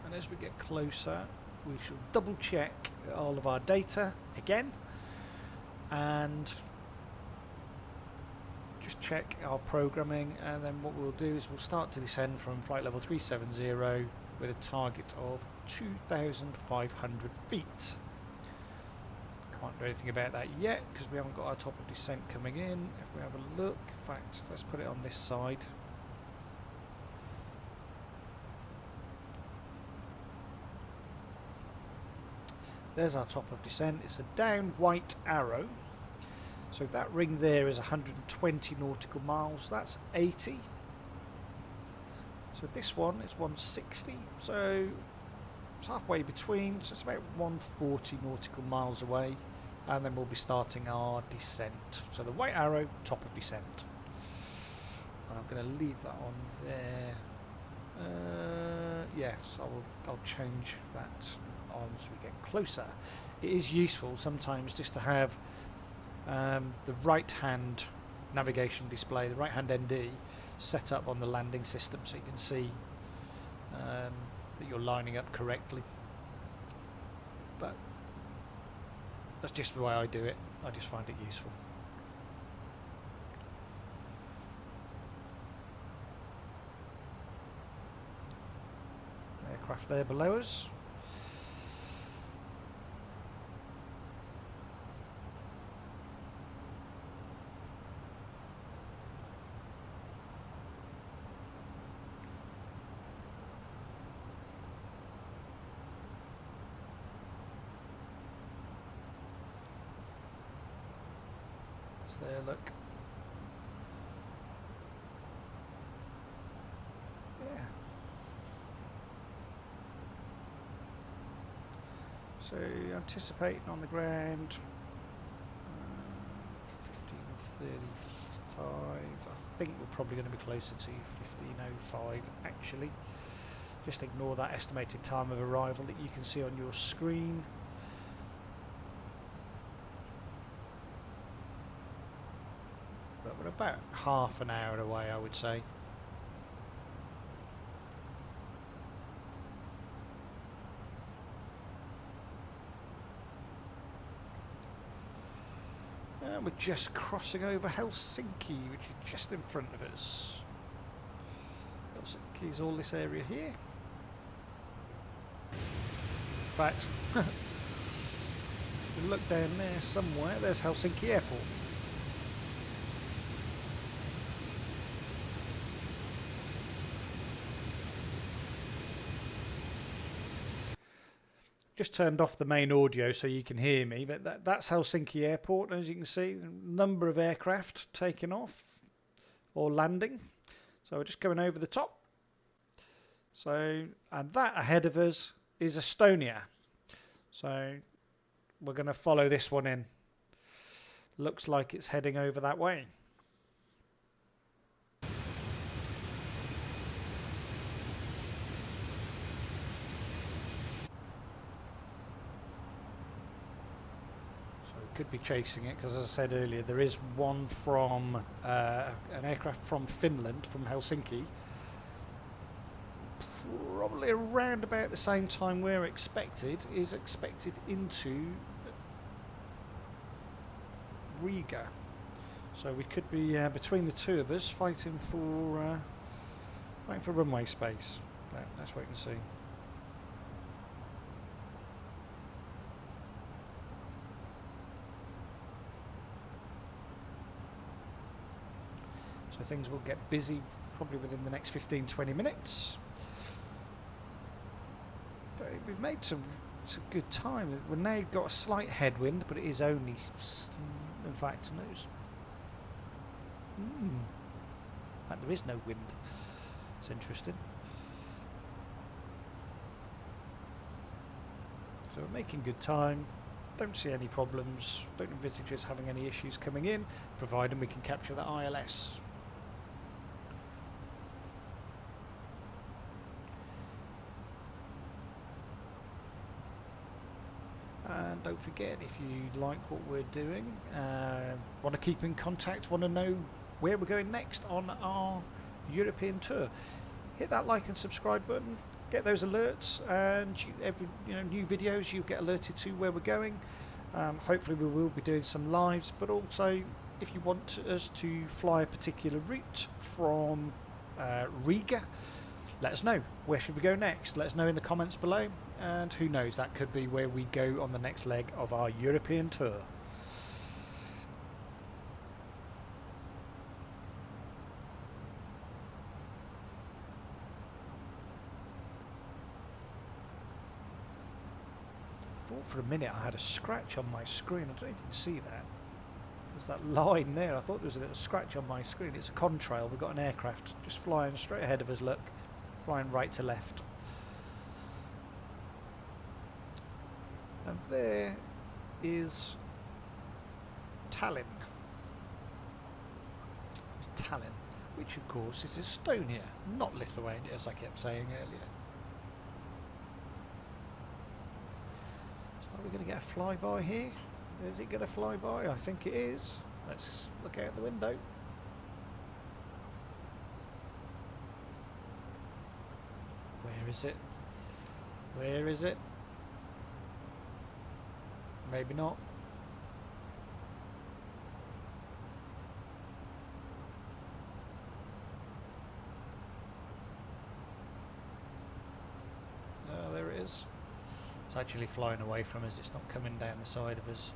And as we get closer, we shall double check all of our data again, and just check our programming. And then what we'll do is we'll start to descend from flight level 370 with a target of 2,500 feet. Can't do anything about that yet because we haven't got our top of descent coming in. If we have a look, in fact, let's put it on this side. There's our top of descent. It's a down white arrow. So that ring there is 120 nautical miles. That's 80. So this one is 160. So it's halfway between. So it's about 140 nautical miles away. And then we'll be starting our descent. So the white arrow, top of descent. And I'm going to leave that on there. Yes, I'll change that on as we get closer. It is useful sometimes just to have the right hand navigation display, the right hand ND set up on the landing system so you can see that you're lining up correctly. But that's just the way I do it. I just find it useful. Aircraft there below us. there, look. Yeah. So anticipating on the ground 15:35. I think we're probably going to be closer to 15:05 actually. Just ignore that estimated time of arrival that you can see on your screen. But we're about half an hour away, I would say. And we're just crossing over Helsinki, which is just in front of us. Helsinki is all this area here. In fact, if you look down there somewhere, there's Helsinki Airport. Just turned off the main audio so you can hear me, but that's Helsinki Airport, and as you can see, a number of aircraft taking off or landing. So we're just going over the top. So, and that ahead of us is Estonia. So we're going to follow this one in. Looks like it's heading over that way. Could be chasing it because, as I said earlier, there is one from an aircraft from Finland, from Helsinki, probably around about the same time we're expected, is expected into Riga. So we could be between the two of us fighting for runway space. But let's wait and see. So things will get busy probably within the next 15-20 minutes. But we've made some good time. We've now got a slight headwind, but it is only, in fact, there is no wind. It's interesting. So we're making good time. Don't see any problems. Don't envisage us having any issues coming in, providing we can capture that ILS. And don't forget, if you like what we're doing, want to keep in contact, want to know where we're going next on our European tour, hit that like and subscribe button, get those alerts, and every new videos you'll get alerted to where we're going. Hopefully we will be doing some lives, but also if you want us to fly a particular route from Riga, let us know. Where should we go next? Let us know in the comments below, and who knows, that could be where we go on the next leg of our European tour. I thought for a minute I had a scratch on my screen. I don't know if you can see that. There's that line there. I thought there was a little scratch on my screen. It's a contrail. We've got an aircraft just flying straight ahead of us, look. Flying right to left. And there is Tallinn. It's Tallinn, which of course is Estonia, not Lithuania, as I kept saying earlier. So are we going to get a flyby here? Is it going to fly by? I think it is. Let's look out the window. Where is it? Where is it? Maybe not. Oh, there it is. It's actually flying away from us. It's not coming down the side of us.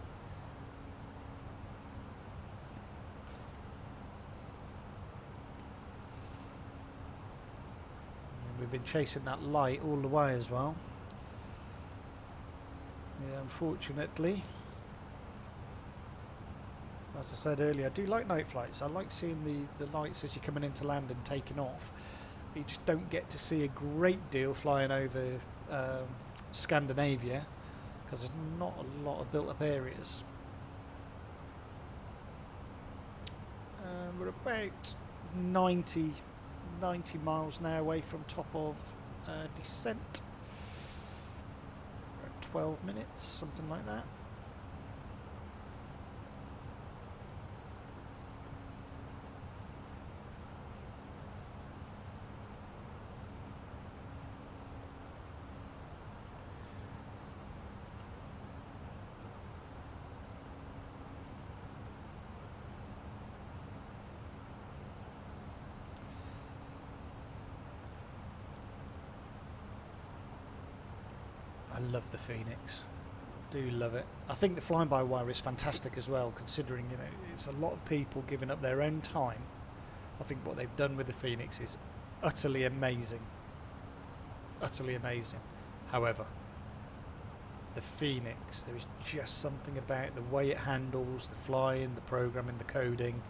We've been chasing that light all the way as well. Yeah, unfortunately. As I said earlier, I do like night flights. I like seeing the lights as you're coming into land and taking off. You just don't get to see a great deal flying over Scandinavia because there's not a lot of built up areas. We're about 90 miles now away from top of descent. About 12 minutes, something like that. I love the Fenix. Do love it. I think the flying-by-wire is fantastic as well, considering, you know, it's a lot of people giving up their own time. I think what they've done with the Fenix is utterly amazing. Utterly amazing. However, the Fenix, there is just something about the way it handles the flying, the programming, the coding.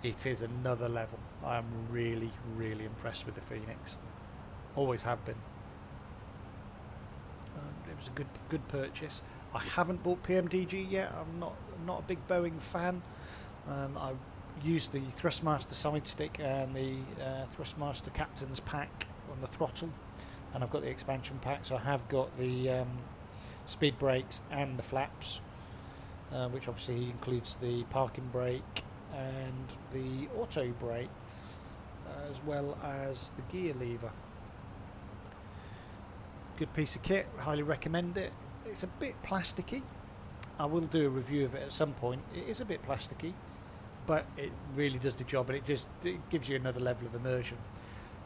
It is another level. I am really, really impressed with the Fenix. Always have been. It was a good purchase. I haven't bought PMDG yet. I'm not a big Boeing fan. I used the Thrustmaster side stick and the Thrustmaster Captain's pack on the throttle, and I've got the expansion pack, so I have got the speed brakes and the flaps, which obviously includes the parking brake and the auto brakes, as well as the gear lever. Good piece of kit, highly recommend it. It's a bit plasticky. I will do a review of it at some point. It is a bit plasticky, but it really does the job, and it gives you another level of immersion.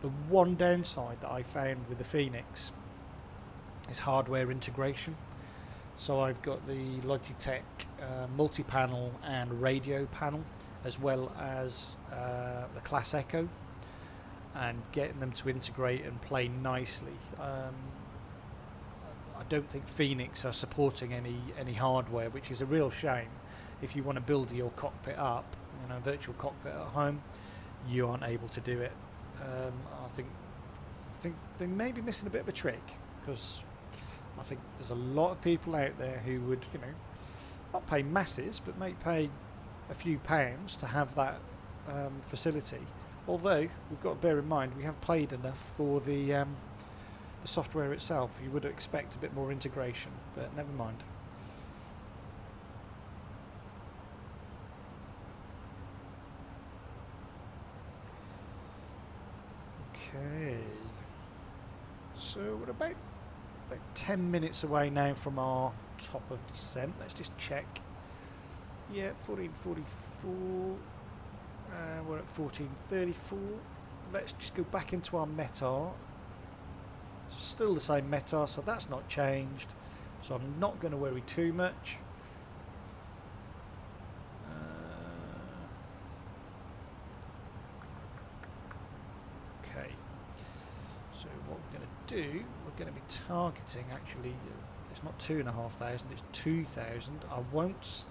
The one downside that I found with the Fenix is hardware integration. So I've got the Logitech Multi-Panel and radio panel, as well as the Class Echo, and getting them to integrate and play nicely. I don't think Fenix are supporting any hardware, which is a real shame. If you want to build your cockpit up, you know, virtual cockpit at home, you aren't able to do it. I think they may be missing a bit of a trick, because I think there's a lot of people out there who would, you know, not pay masses, but may pay a few pounds to have that facility. Although we've got to bear in mind we have paid enough for the software itself. You would expect a bit more integration, but never mind. Okay, so we're about 10 minutes away now from our top of descent. Let's just check. Yeah, 1444. We're at 1434. Let's just go back into our METAR. Still the same METAR, so that's not changed. So I'm not going to worry too much. Okay. So what we're going to do, we're going to be targeting, actually, it's not 2,500, it's 2,000. I won't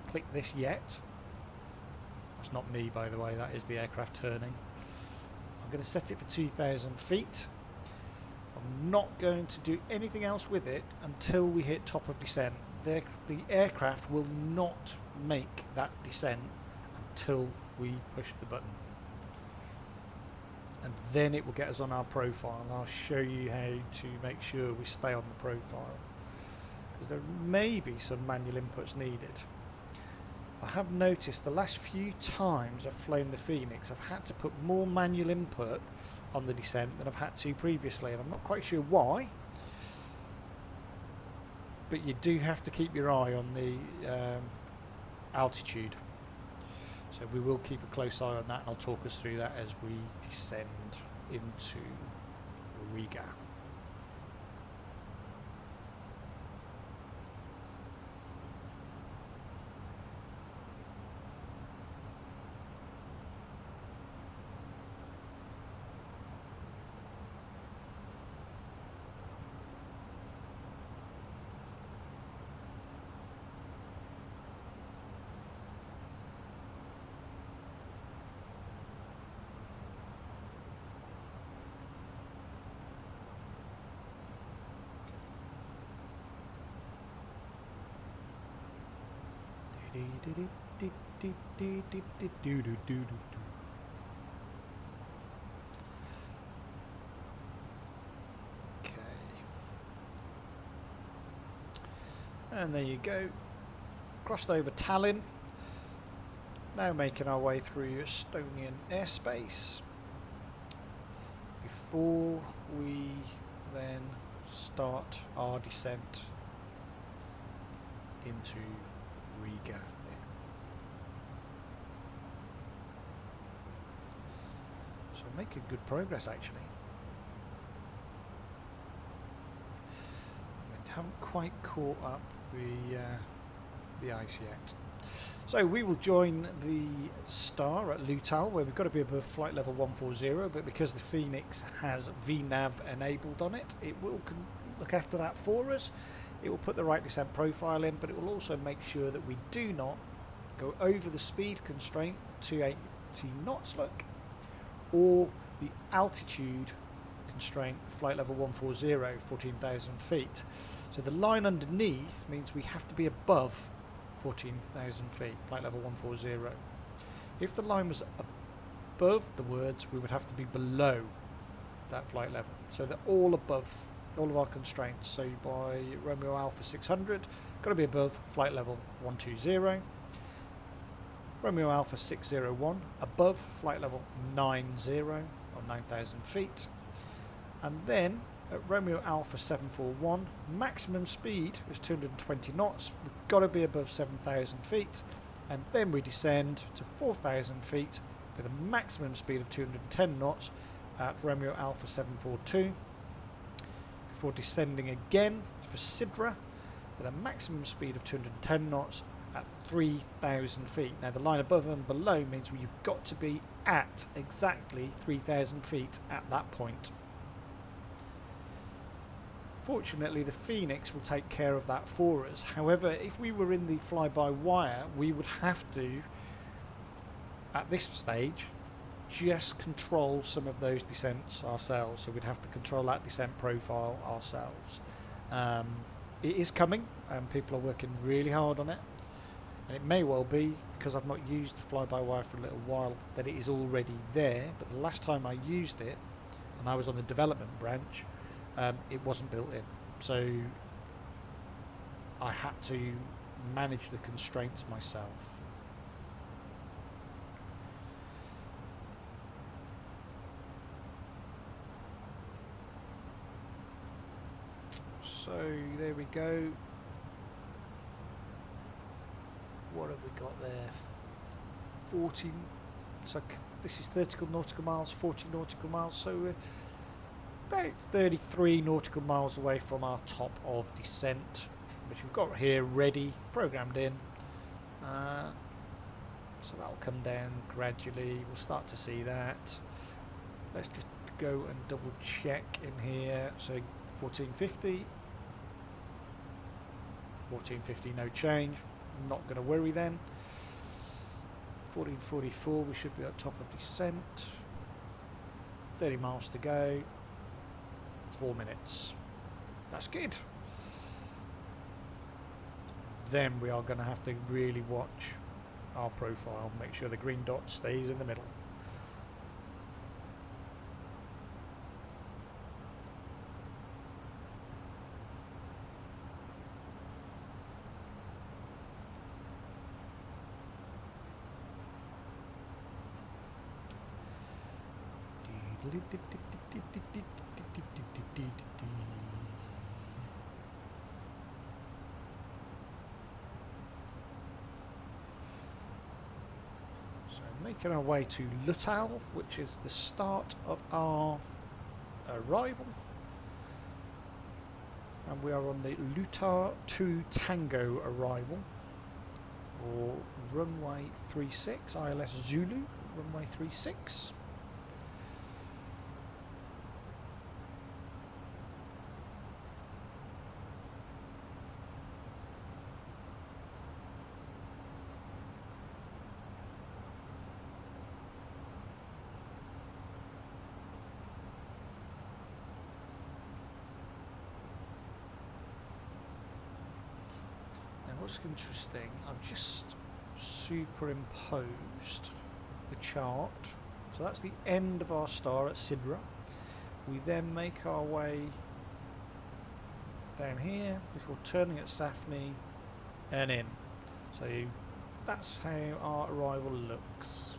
click this yet. That's not me, by the way, that is the aircraft turning. I'm going to set it for 2,000 feet. I'm not going to do anything else with it until we hit top of descent. The aircraft will not make that descent until we push the button. And then it will get us on our profile. I'll show you how to make sure we stay on the profile, because there may be some manual inputs needed. I have noticed the last few times I've flown the Fenix, I've had to put more manual input on the descent than I've had to previously, and I'm not quite sure why, but you do have to keep your eye on the altitude. So we will keep a close eye on that, and I'll talk us through that as we descend into Riga. Okay. And there you go. Crossed over Tallinn. Now making our way through Estonian airspace before we then start our descent into Riga. So making good progress actually. We haven't quite caught up the ice yet. So we will join the star at Lutal, where we've got to be above flight level 140, but because the Fenix has VNAV enabled on it, it will look after that for us. It will put the right descent profile in, but it will also make sure that we do not go over the speed constraint, 280 knots look, or the altitude constraint, flight level 140, 14,000 feet. So the line underneath means we have to be above 14,000 feet, flight level 140. If the line was above the words, we would have to be below that flight level. So they're all above all of our constraints. So by Romeo Alpha 600, got to be above flight level 120. Romeo Alpha 601, above flight level 90 or 9,000 feet. And then at Romeo Alpha 741, maximum speed is 220 knots. We've got to be above 7,000 feet. And then we descend to 4,000 feet with a maximum speed of 210 knots at Romeo Alpha 742. Before descending again for Sidra with a maximum speed of 210 knots at 3,000 feet. Now the line above and below means you've got to be at exactly 3,000 feet at that point. Fortunately, the Fenix will take care of that for us. However, if we were in the fly-by-wire, we would have to, at this stage, just control some of those descents ourselves. So we'd have to control that descent profile ourselves. It is coming, and people are working really hard on it. And it may well be, because I've not used the fly-by-wire for a little while, that it is already there. But the last time I used it, and I was on the development branch, it wasn't built in, so I had to manage the constraints myself. So there we go. What have we got there? 40. So this is 30 nautical miles, 40 nautical miles. So we're about 33 nautical miles away from our top of descent, which we've got here ready, programmed in. So that'll come down gradually. We'll start to see that. Let's just go and double check in here. So 1450, 1450, no change. Not going to worry then. 1444, we should be at top of descent. 30 miles to go. 4 minutes. That's good. Then we are going to have to really watch our profile, make sure the green dot stays in the middle. So making our way to Lutal, which is the start of our arrival, and we are on the Lutar 2 Tango arrival for runway 36, ILS Zulu, runway 36. What's interesting, I've just superimposed the chart. So that's the end of our star at Sidra. We then make our way down here before turning at Safni and in. So that's how our arrival looks.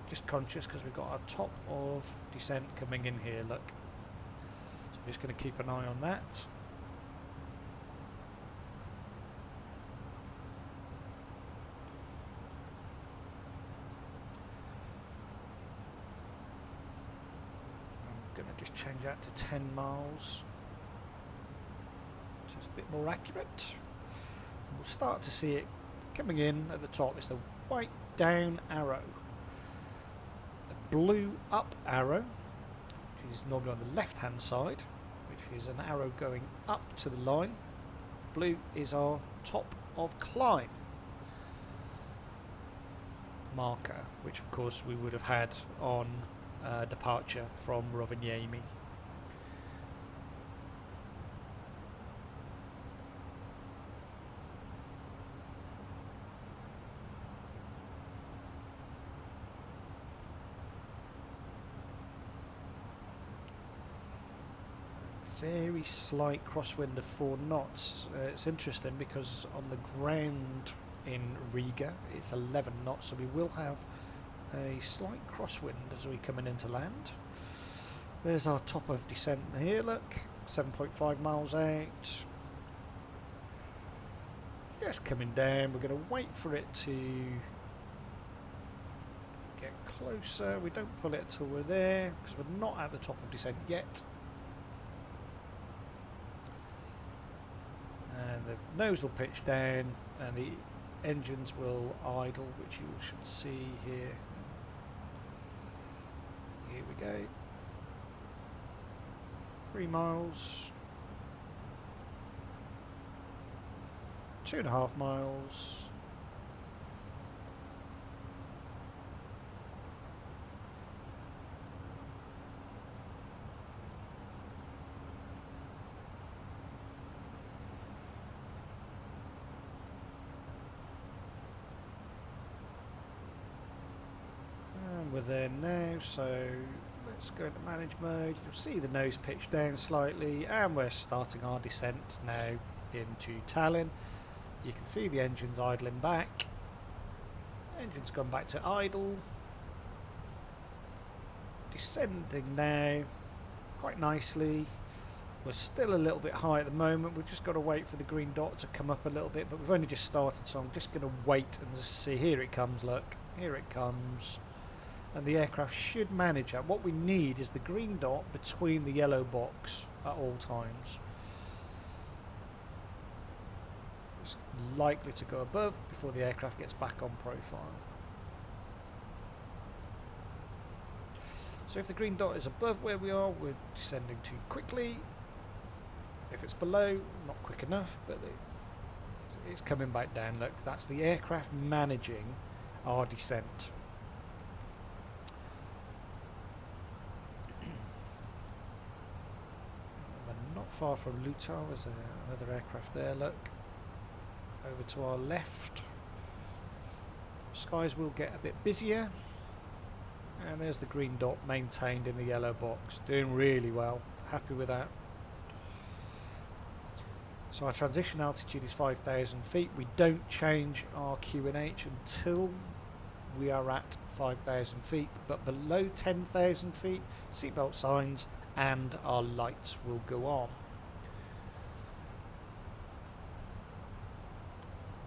Just conscious because we've got our top of descent coming in here, look. So I'm just going to keep an eye on that. I'm going to just change that to 10 miles. So it's a bit more accurate. We'll start to see it coming in at the top. It's the white down arrow. The blue up arrow, which is normally on the left hand side, which is an arrow going up to the line. Blue is our top of climb marker, which of course we would have had on departure from Rovaniemi. Very slight crosswind of 4 knots. It's interesting because on the ground in Riga it's 11 knots, so we will have a slight crosswind as we coming into land. There's our top of descent here, look, 7.5 miles out. Just coming down. We're going to wait for it to get closer. We don't pull it till we're there because we're not at the top of descent yet. And the nose will pitch down and the engines will idle, which you should see here. Here we go. 3 miles. 2.5 miles. We're there now, so let's go into manage mode. You'll see the nose pitch down slightly, and we're starting our descent now into Tallinn. You can see the engines idling back. Engine's gone back to idle. Descending now quite nicely. We're still a little bit high at the moment. We've just got to wait for the green dot to come up a little bit, but we've only just started, so I'm just going to wait and just see. Here it comes, look. Here it comes. And the aircraft should manage that. What we need is the green dot between the yellow box at all times. It's likely to go above before the aircraft gets back on profile. So if the green dot is above where we are, we're descending too quickly. If it's below, not quick enough, but it's coming back down. Look, that's the aircraft managing our descent. Not far from Lutal, there's another aircraft there, look. Over to our left. Skies will get a bit busier. And there's the green dot maintained in the yellow box. Doing really well. Happy with that. So our transition altitude is 5,000 feet. We don't change our QNH until we are at 5,000 feet. But below 10,000 feet, seatbelt signs and our lights will go on.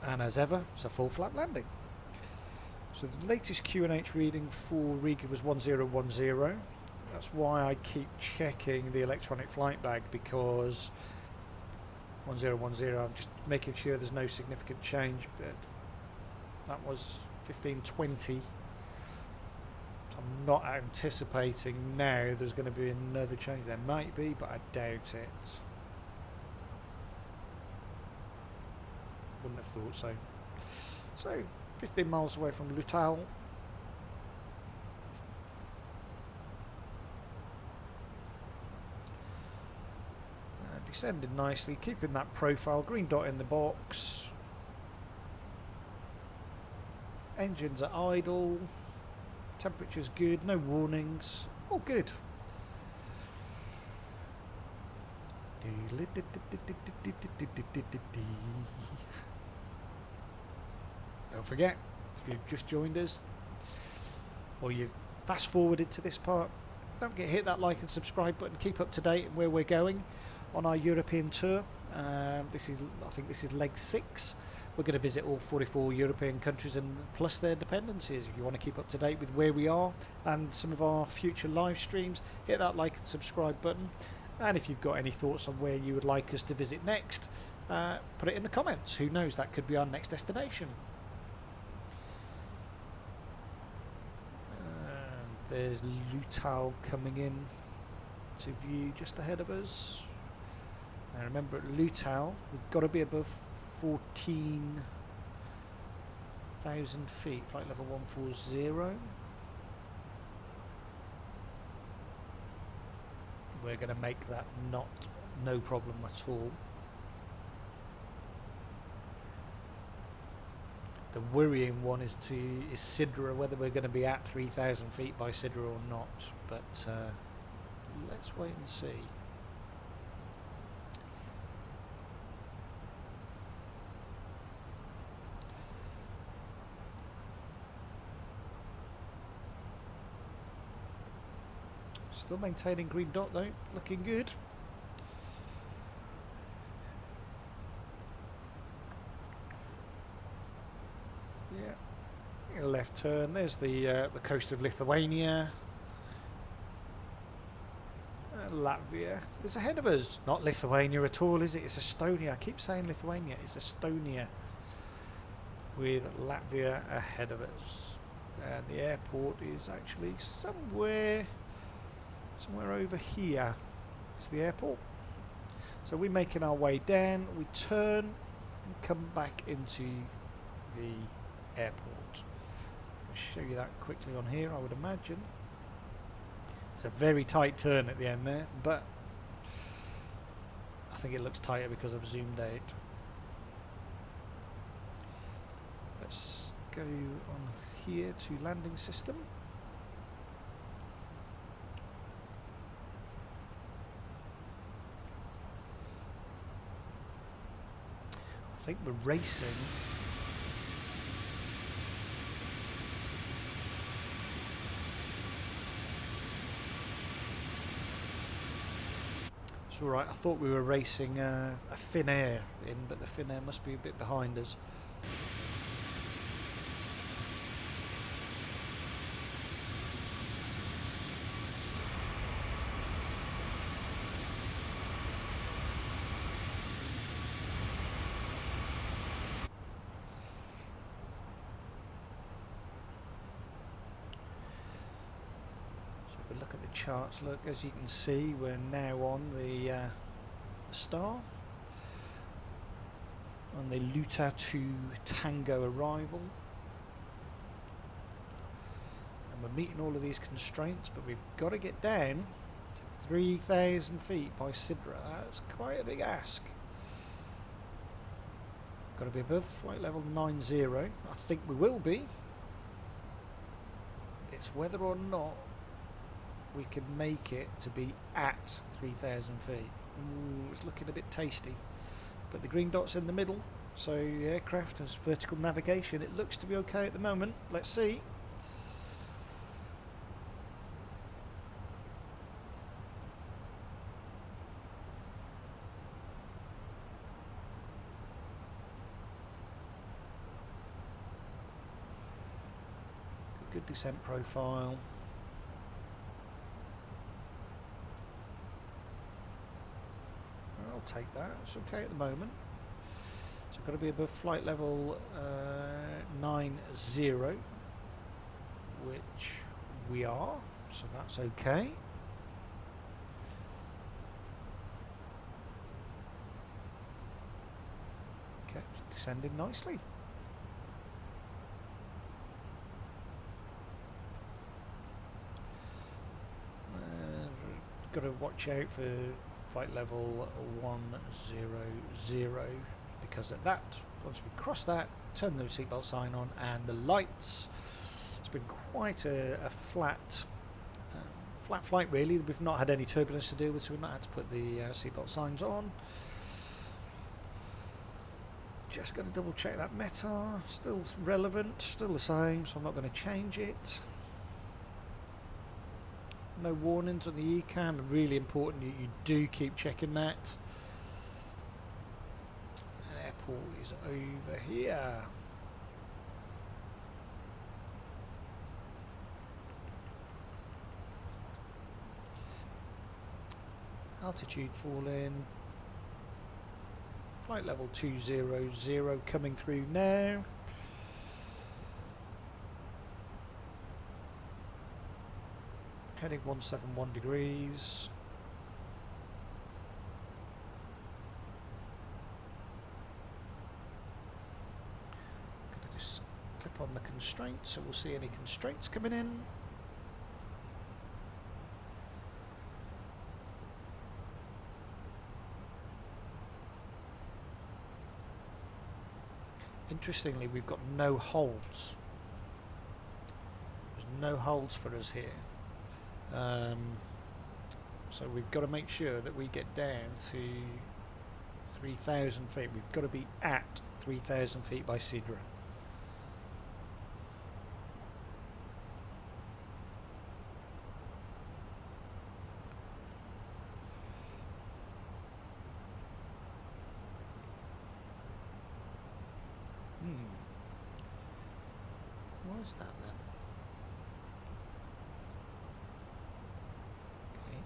And as ever, it's a full flap landing. So the latest QNH reading for Riga was 1010. That's why I keep checking the electronic flight bag, because 1010, I'm just making sure there's no significant change, but that was 1520. I'm not anticipating now there's going to be another change. There might be, but I doubt it. Wouldn't have thought so. So 15 miles away from Lutal. Descending nicely, keeping that profile, green dot in the box. Engines are idle. Temperature's good. No warnings. All good. Don't forget, if you've just joined us or you've fast forwarded to this part, don't forget to hit that like and subscribe button. Keep up to date where we're going on our European tour. I think this is leg 6. We're going to visit all 44 European countries and plus their dependencies. If you want to keep up to date with where we are and some of our future live streams, hit that like and subscribe button. And if you've got any thoughts on where you would like us to visit next, put it in the comments. Who knows, that could be our next destination. There's Lutal coming in to view just ahead of us. Now remember, at Lutal we've got to be above 14,000 feet, flight level 140. We're going to make that no problem at all. The worrying one is Sidra, whether we're going to be at 3,000 feet by Sidra or not, but let's wait and see. Still maintaining green dot though, looking good. Yeah, left turn. There's the coast of Lithuania, Latvia. It's ahead of us. Not Lithuania at all, is it? It's Estonia. I keep saying Lithuania. It's Estonia, with Latvia ahead of us. And the airport is actually somewhere over here. It's the airport. So we're making our way down. We turn and come back into the airport. I'll show you that quickly on here. I would imagine it's a very tight turn at the end there, but I think it looks tighter because I've zoomed out. Let's go on here to landing system. I think we're racing. It's alright, I thought we were racing a Finnair in, but the Finnair must be a bit behind us. Look at the charts. Look, as you can see, we're now on the star on the Luta to Tango arrival, and we're meeting all of these constraints, but we've got to get down to 3,000 feet by Sidra. That's quite a big ask. Got to be above flight level 90. I think we will be. It's whether or not we can make it to be at 3,000 feet. Ooh, it's looking a bit tasty, but the green dot's in the middle, so the aircraft has vertical navigation. It looks to be okay at the moment. Let's see. Good descent profile. I'll take that. It's okay at the moment. So I've got to be above flight level 90, which we are. So that's okay. Okay, it's descending nicely. Got to watch out for flight level 100, because at that, once we cross that, turn the seatbelt sign on, and the lights. It's been quite a flat flight really. We've not had any turbulence to deal with, so we've not had to put the seatbelt signs on. Just going to double check that METAR, still relevant, still the same, so I'm not going to change it. No warnings on the ECAM, really important you do keep checking that. Airport is over here. Altitude falling. Flight level 200 coming through now. Heading 171 degrees. Gonna just clip on the constraints so we'll see any constraints coming in. Interestingly, we've got no holds. There's no holds for us here. So we've got to make sure that we get down to 3,000 feet. We've got to be at 3,000 feet by Sidra. What is that then? Okay.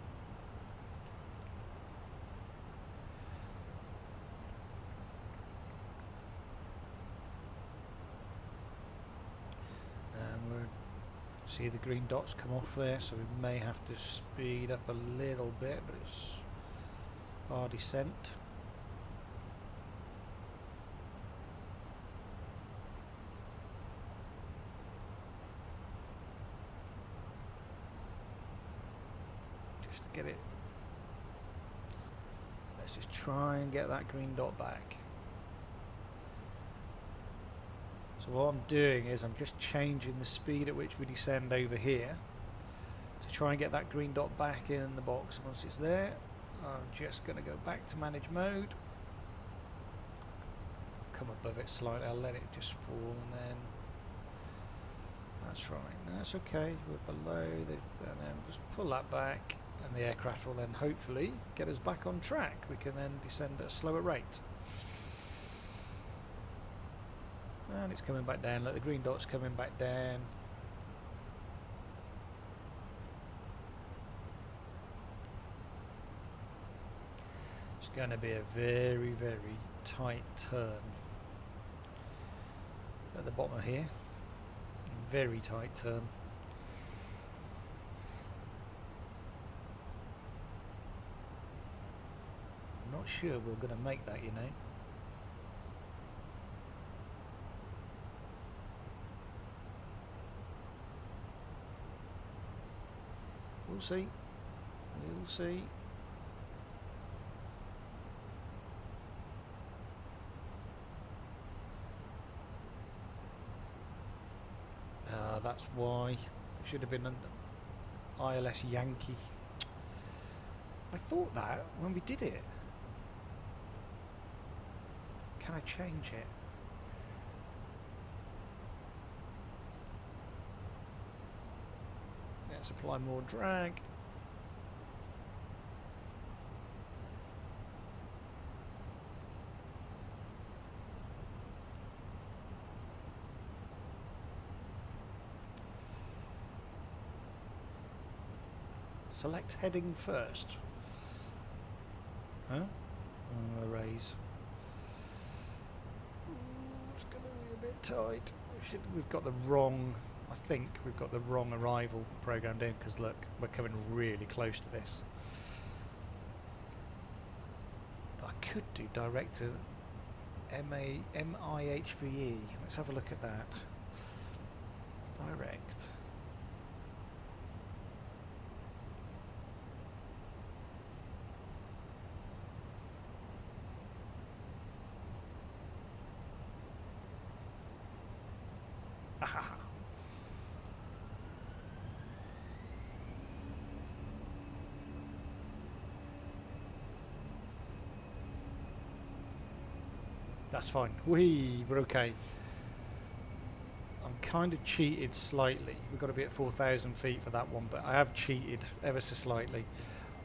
We'll see the green dots come off there, so we may have to speed up a little bit, but it's our descent. Get it. Let's just try and get that green dot back. So what I'm doing is I'm just changing the speed at which we descend over here to try and get that green dot back in the box. Once it's there, I'm just going to go back to manage mode. Come above it slightly. I'll let it just fall, and then that's right. That's okay. We're below the, and then just pull that back. And the aircraft will then hopefully get us back on track. We can then descend at a slower rate. And it's coming back down. Look, the green dot's coming back down. It's going to be a very, very tight turn at the bottom of here. Very tight turn. Not sure we're going to make that, you know. We'll see. We'll see. That's why. It should have been an ILS Yankee. I thought that when we did it. Can I change it? Let's apply more drag. Select heading first. Huh? Arrays. It's going to be a bit tight. We've got the wrong. I think we've got the wrong arrival programmed in, because look, we're coming really close to this. I could do direct to MIHVE. Let's have a look at that. Direct. That's fine. We're okay. I'm kind of cheated slightly. We've got to be at 4,000 feet for that one, but I have cheated ever so slightly.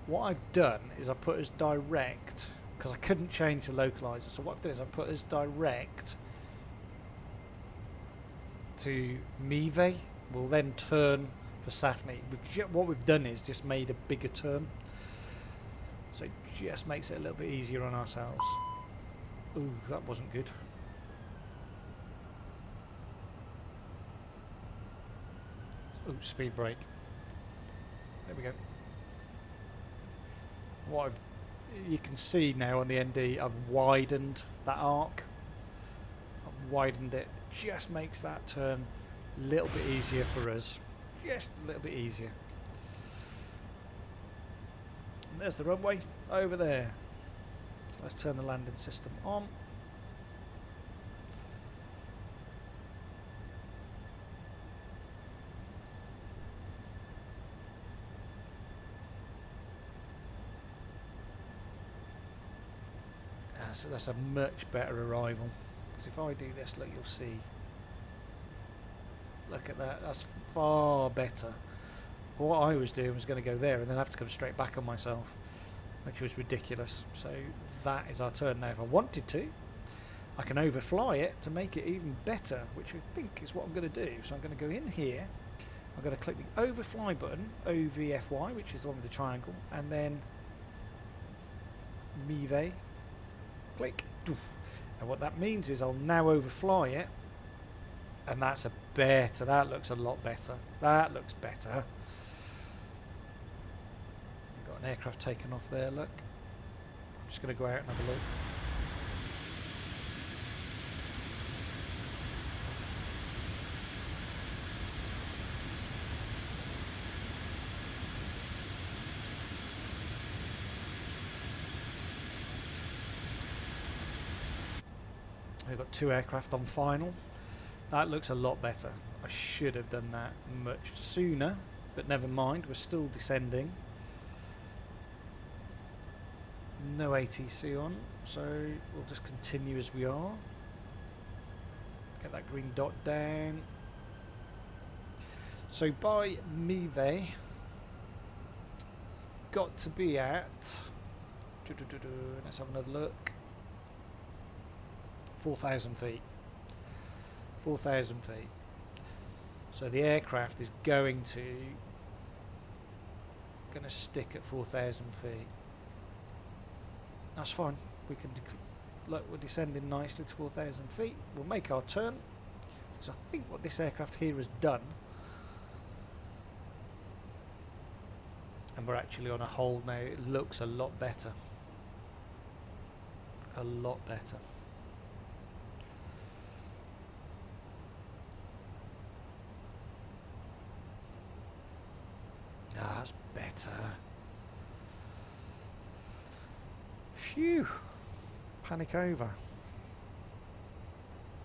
What I've done is I've put us direct, because I couldn't change the localizer, so what I've done is I've put us direct to MIVE. We'll then turn for Safni. What we've done is just made a bigger turn, so it just makes it a little bit easier on ourselves. Ooh, that wasn't good. Ooh, speed brake. There we go. You can see now on the ND, I've widened that arc. I've widened it. Just makes that turn a little bit easier for us. Just a little bit easier. And there's the runway over there. So let's turn the landing system on. So that's a much better arrival. Because if I do this, look, you'll see. Look at that. That's far better. What I was doing was going to go there and then have to come straight back on myself, which was ridiculous. So that is our turn now. If I wanted to, I can overfly it to make it even better, which I think is what I'm going to do. So I'm going to go in here. I'm going to click the overfly button, OVFY, which is the one with the triangle, and then MIVE. Click. And what that means is I'll now overfly it, and that's a better. That looks a lot better. That looks better. We've got an aircraft taken off there. Look. I'm just going to go out and have a look. We've got 2 aircraft on final. That looks a lot better. I should have done that much sooner, but never mind. We're still descending. No ATC on, so we'll just continue as we are. Get that green dot down. So by MIVE, got to be at, let's have another look, 4,000 feet. 4,000 feet. So the aircraft is going to stick at 4,000 feet. That's fine. We can look, we're descending nicely to 4,000 feet. We'll make our turn. So I think what this aircraft here has done, and we're actually on a hold now, it looks a lot better. A lot better. Ah, that's better. Phew. Panic over.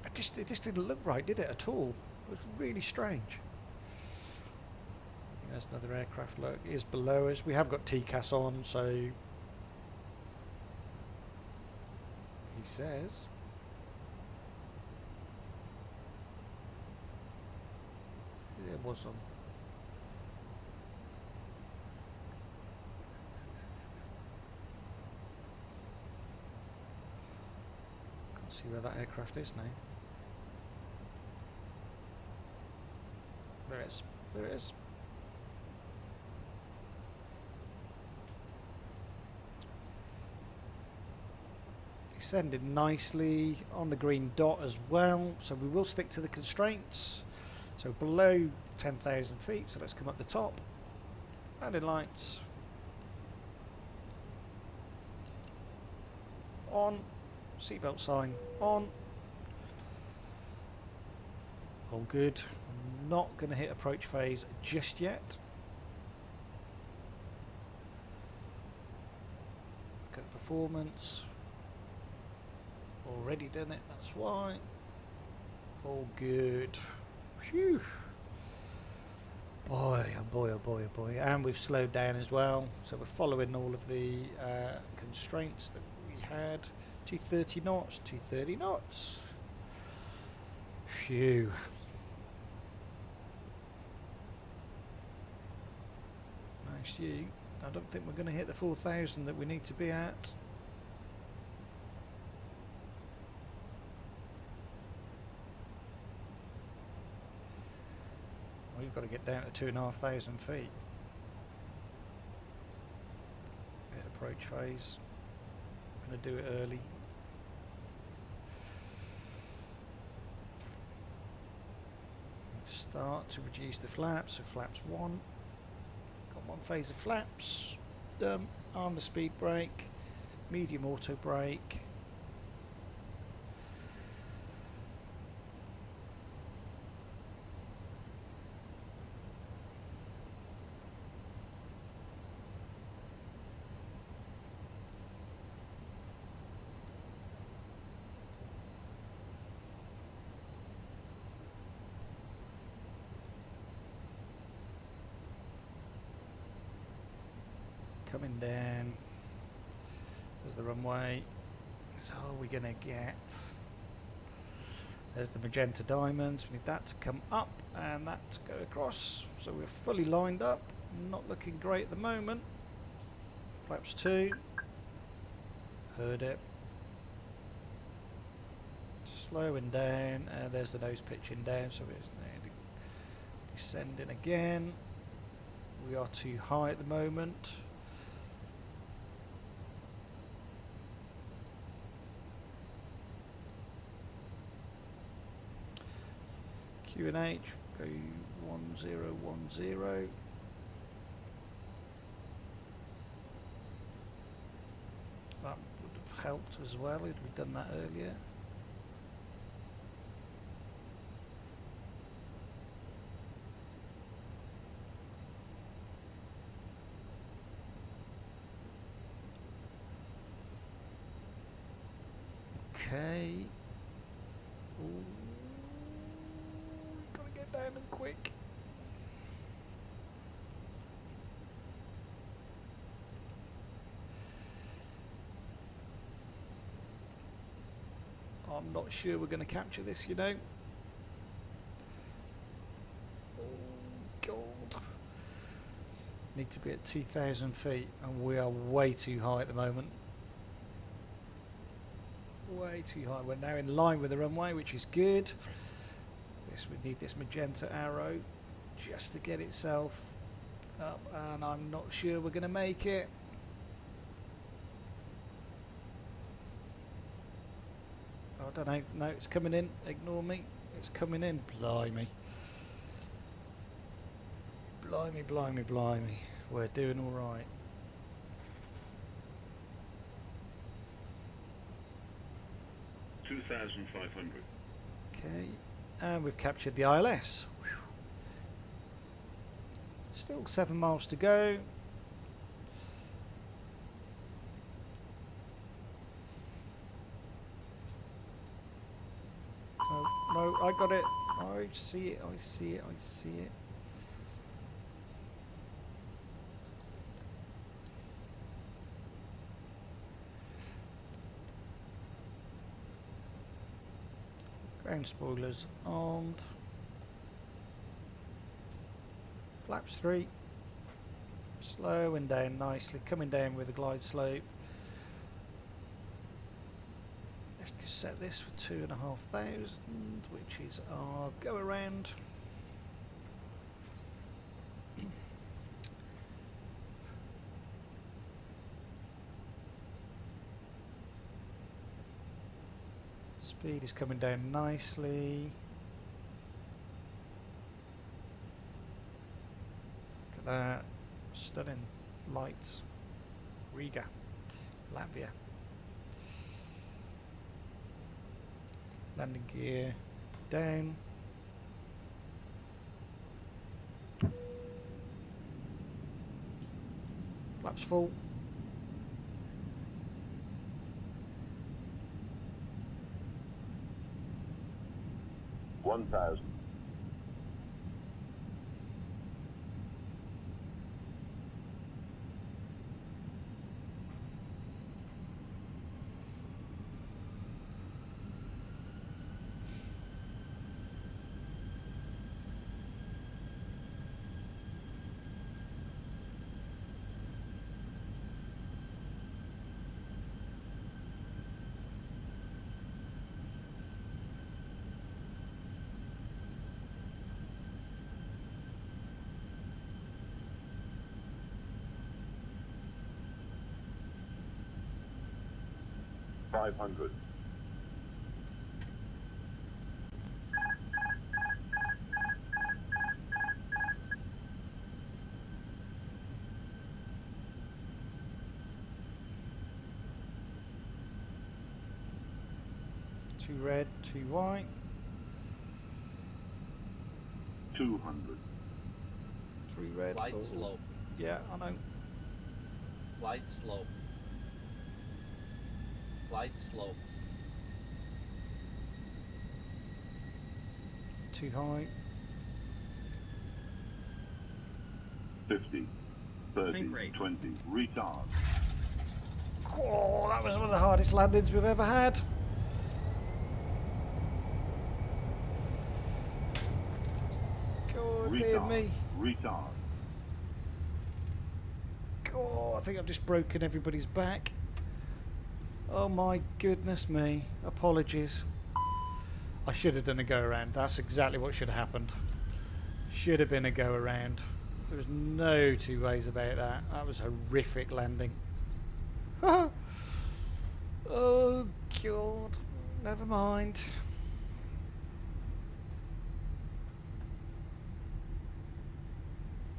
It just didn't look right, did it, at all? It was really strange. There's another aircraft, look, it is below us. We have got TCAS on, so he says. It was on. Can't see where that aircraft is now. There it is. There it is. Descended nicely on the green dot as well, so we will stick to the constraints. So below 10,000 feet, so let's come up the top. Landing lights on, seatbelt sign on. All good. I'm not going to hit approach phase just yet. Look at performance. Already done it, that's why. All good. Phew. Boy, oh boy, oh boy, oh boy. And we've slowed down as well. So we're following all of the constraints that we had. 230 knots, 230 knots. Phew. Nice you. I don't think we're going to hit the 4,000 that we need to be at. We've got to get down to 2,500 feet. Hit approach phase. I'm going to do it early. Start to reduce the flaps. So flaps 1. Got 1 phase of flaps. Arm the speed brake. Medium auto brake. Coming down. There's the runway. So how are we going to get? There's the magenta diamonds. We need that to come up and that to go across. So we're fully lined up. Not looking great at the moment. Flaps 2. Heard it. Slowing down. There's the nose pitching down. So it's descending again. We are too high at the moment. QNH, go 1010. That would have helped as well, had we done that earlier. Okay. Ooh. Down and quick. I'm not sure we're going to capture this, you know. Oh god. Need to be at 2,000 feet and we are way too high at the moment. Way too high. We're now in line with the runway, which is good. We need this magenta arrow just to get itself up, and I'm not sure we're going to make it. I don't know. No, it's coming in. Ignore me. It's coming in. Blimey. Blimey, blimey, blimey. We're doing all right. $2,500. Okay. And we've captured the ILS. Whew. Still 7 miles to go. Oh, no, I got it. I see it, I see it, I see it. Ground spoilers armed. Flaps 3. Slowing down nicely, coming down with a glide slope. Let's just set this for 2,500, which is our go around. Speed is coming down nicely. Look at that. Stunning lights. Riga, Latvia. Landing gear down. Flaps full. $1,000. 500. Two red, two white. 200. Three red. Light Oh, slope. yeah, I know. Light slope. Light slope. Too high. 50. 30. 20. Retard. Oh, that was one of the hardest landings we've ever had. God dear me. Retard. God, I think I've just broken everybody's back. Oh my goodness me. Apologies. I should have done a go around. That's exactly what should have happened. Should have been a go around. There was no two ways about that. That was a horrific landing. Oh God. Never mind.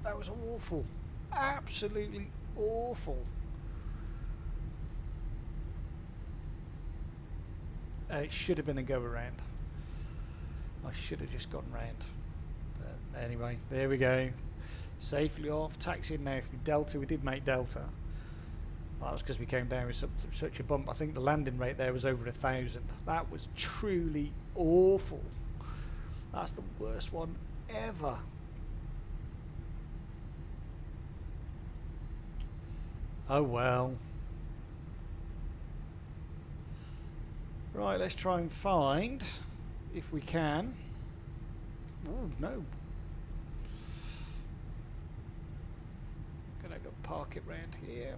That was awful. Absolutely awful. It should have been a go around. I should have just gone round. But anyway, there we go. Safely off, taxiing now through Delta. We did make Delta. That was because we came down with such a bump. I think the landing rate there was over 1,000. That was truly awful. That's the worst one ever. Oh well. Right, let's try and find, if we can. Oh no. Gonna go park it round here.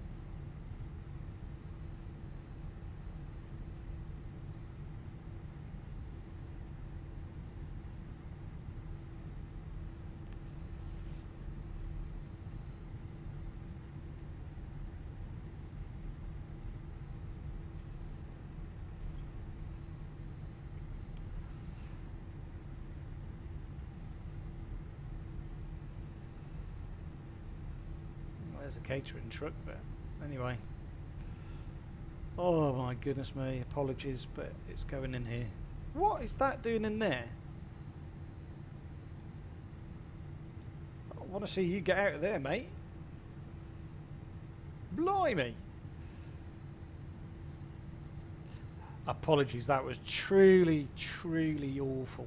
There's a catering truck, but anyway. Oh my goodness me, apologies, but it's going in here. What is that doing in there? I want to see you get out of there, mate. Blimey. Apologies, that was truly, truly awful.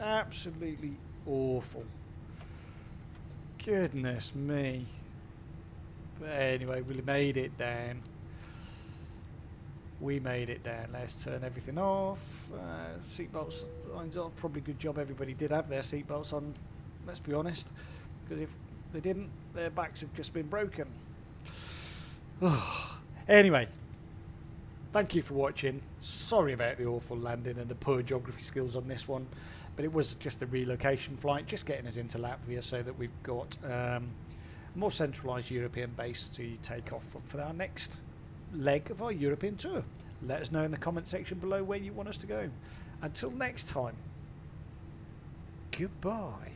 Absolutely awful. Goodness me. But anyway, we made it down. We made it down. Let's turn everything off. Seatbelts lines off. Probably good job everybody did have their seatbelts on, let's be honest. Because if they didn't, their backs have just been broken. Anyway, thank you for watching. Sorry about the awful landing and the poor geography skills on this one. But it was just a relocation flight, just getting us into Latvia so that we've got more centralised European base to take off from for our next leg of our European tour. Let us know in the comment section below where you want us to go. Until next time, goodbye.